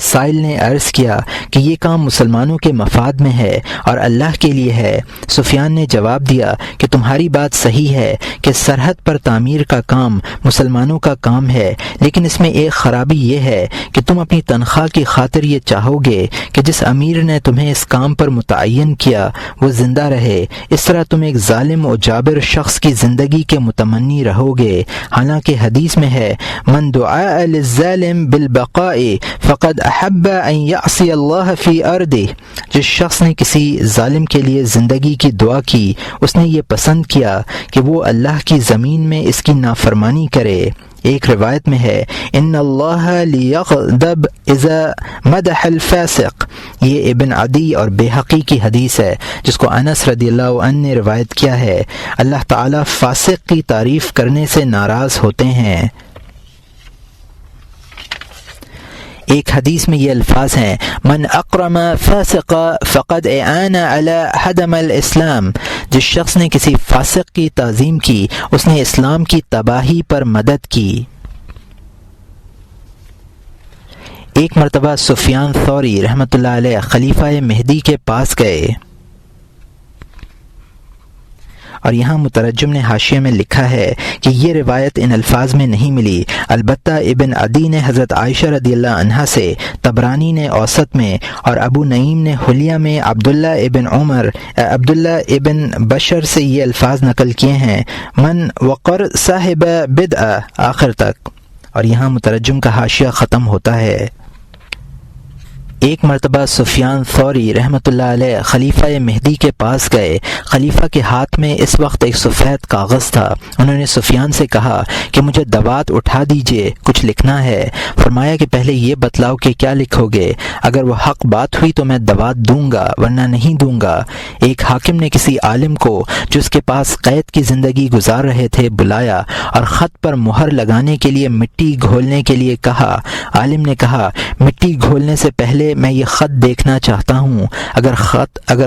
سائل نے عرض کیا کہ یہ کام مسلمانوں کے مفاد میں ہے اور اللہ کے لیے ہے۔ سفیان نے جواب دیا کہ تمہاری بات صحیح ہے کہ سرحد پر تعمیر کا کام مسلمانوں کا کام ہے، لیکن اس میں ایک خرابی یہ ہے کہ تم اپنی تنخواہ کی خاطر یہ چاہو گے کہ جس امیر نے تمہیں اس کام پر متعین کیا وہ زندہ رہے، اس طرح تم ایک ظالم و جابر شخص کی زندگی کے متمنی رہو گے، حالانکہ حدیث میں ہے من دعا للظالم بالبقاء فقد احب ان یعصی اللہ فی ارضہ، جس شخص نے کسی ظالم کے لیے زندگی کی دعا کی اس نے یہ پسند کیا کہ وہ اللہ کی زمین میں اس کی نافرمانی کرے۔ ایک روایت میں ہے ان اللہ لیغضب اذا مدح الفاسق، یہ ابن عدی اور بیہقی کی حدیث ہے جس کو انس رضی اللہ عنہ نے روایت کیا ہے۔ اللہ تعالیٰ فاسق کی تعریف کرنے سے ناراض ہوتے ہیں۔ ایک حدیث میں یہ الفاظ ہیں من اکرم فاسق فقد اعان علی ہدم الاسلام، جس شخص نے کسی فاسق کی تعظیم کی اس نے اسلام کی تباہی پر مدد کی۔ ایک مرتبہ سفیان ثوری رحمۃ اللہ علیہ خلیفہ مہدی کے پاس گئے، اور یہاں مترجم نے حاشیے میں لکھا ہے کہ یہ روایت ان الفاظ میں نہیں ملی، البتہ ابن عدی نے حضرت عائشہ رضی اللہ عنہا سے، طبرانی نے اوسط میں اور ابو نعیم نے حلیہ میں عبداللہ ابن بشر سے یہ الفاظ نقل کیے ہیں من وقر صاحب بدعہ آخر تک، اور یہاں مترجم کا حاشیہ ختم ہوتا ہے۔ ایک مرتبہ سفیان ثوری رحمۃ اللہ علیہ خلیفہ مہدی کے پاس گئے، خلیفہ کے ہاتھ میں اس وقت ایک سفید کاغذ تھا۔ انہوں نے سفیان سے کہا کہ مجھے دوات اٹھا دیجئے، کچھ لکھنا ہے۔ فرمایا کہ پہلے یہ بتلاؤ کہ کیا لکھو گے، اگر وہ حق بات ہوئی تو میں دوات دوں گا ورنہ نہیں دوں گا۔ ایک حاکم نے کسی عالم کو جو اس کے پاس قید کی زندگی گزار رہے تھے بلایا اور خط پر مہر لگانے کے لیے مٹی گھولنے کے لیے کہا۔ عالم نے کہا مٹی گھولنے سے پہلے میں یہ خط دیکھنا چاہتا ہوں، اگر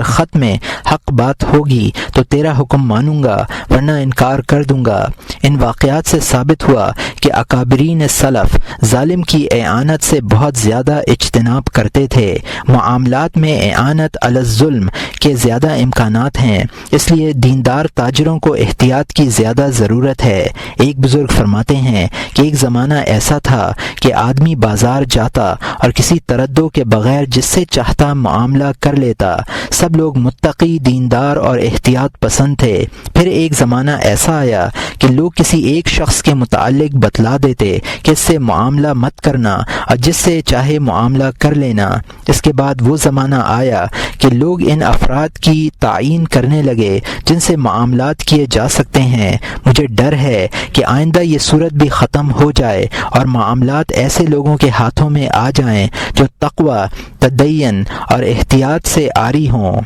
خط میں حق بات ہوگی تو تیرا حکم مانوں گا ورنہ انکار کر دوں گا۔ ان واقعات سے ثابت ہوا کہ اکابرین سلف ظالم کی اعانت سے بہت زیادہ اجتناب کرتے تھے۔ معاملات میں اعانت علی الظلم کے زیادہ امکانات ہیں، اس لیے دیندار تاجروں کو احتیاط کی زیادہ ضرورت ہے۔ ایک بزرگ فرماتے ہیں کہ ایک زمانہ ایسا تھا کہ آدمی بازار جاتا اور کسی تردد کے بغیر جس سے چاہتا معاملہ کر لیتا، سب لوگ متقی، دیندار اور احتیاط پسند تھے۔ پھر ایک زمانہ ایسا آیا کہ لوگ کسی ایک شخص کے متعلق بتلا دیتے کہ اس سے معاملہ مت کرنا اور جس سے چاہے معاملہ کر لینا۔ اس کے بعد وہ زمانہ آیا کہ لوگ ان افراد کی تعیین کرنے لگے جن سے معاملات کیے جا سکتے ہیں۔ مجھے ڈر ہے کہ آئندہ یہ صورت بھی ختم ہو جائے اور معاملات ایسے لوگوں کے ہاتھوں میں آ جائیں جو تقوی، تدین اور احتیاط سے عاری ہوں۔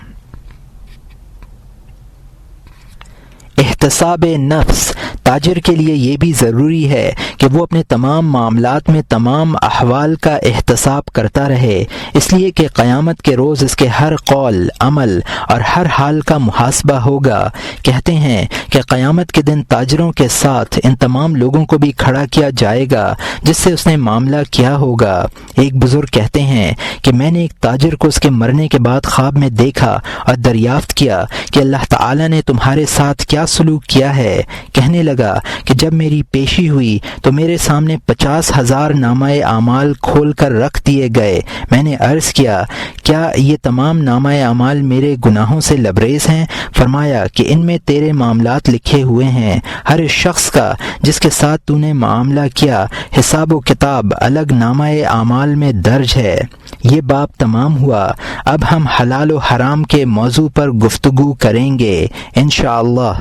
احتساب نفس، تاجر کے لیے یہ بھی ضروری ہے کہ وہ اپنے تمام معاملات میں تمام احوال کا احتساب کرتا رہے، اس لیے کہ قیامت کے روز اس کے ہر قول، عمل اور ہر حال کا محاسبہ ہوگا۔ کہتے ہیں کہ قیامت کے دن تاجروں کے ساتھ ان تمام لوگوں کو بھی کھڑا کیا جائے گا جس سے اس نے معاملہ کیا ہوگا۔ ایک بزرگ کہتے ہیں کہ میں نے ایک تاجر کو اس کے مرنے کے بعد خواب میں دیکھا اور دریافت کیا کہ اللہ تعالیٰ نے تمہارے ساتھ کیا سلوک کیا ہے۔ کہنے لگا کہ جب میری پیشی ہوئی تو میرے سامنے 50,000 نامہ اعمال کھول کر رکھ دیے گئے۔ میں نے عرض کیا کیا یہ تمام نامہ اعمال میرے گناہوں سے لبریز ہیں؟ فرمایا کہ ان میں تیرے معاملات لکھے ہوئے ہیں، ہر شخص کا جس کے ساتھ تو نے معاملہ کیا حساب و کتاب الگ نامہ اعمال میں درج ہے۔ یہ باب تمام ہوا، اب ہم حلال و حرام کے موضوع پر گفتگو کریں گے انشاءاللہ۔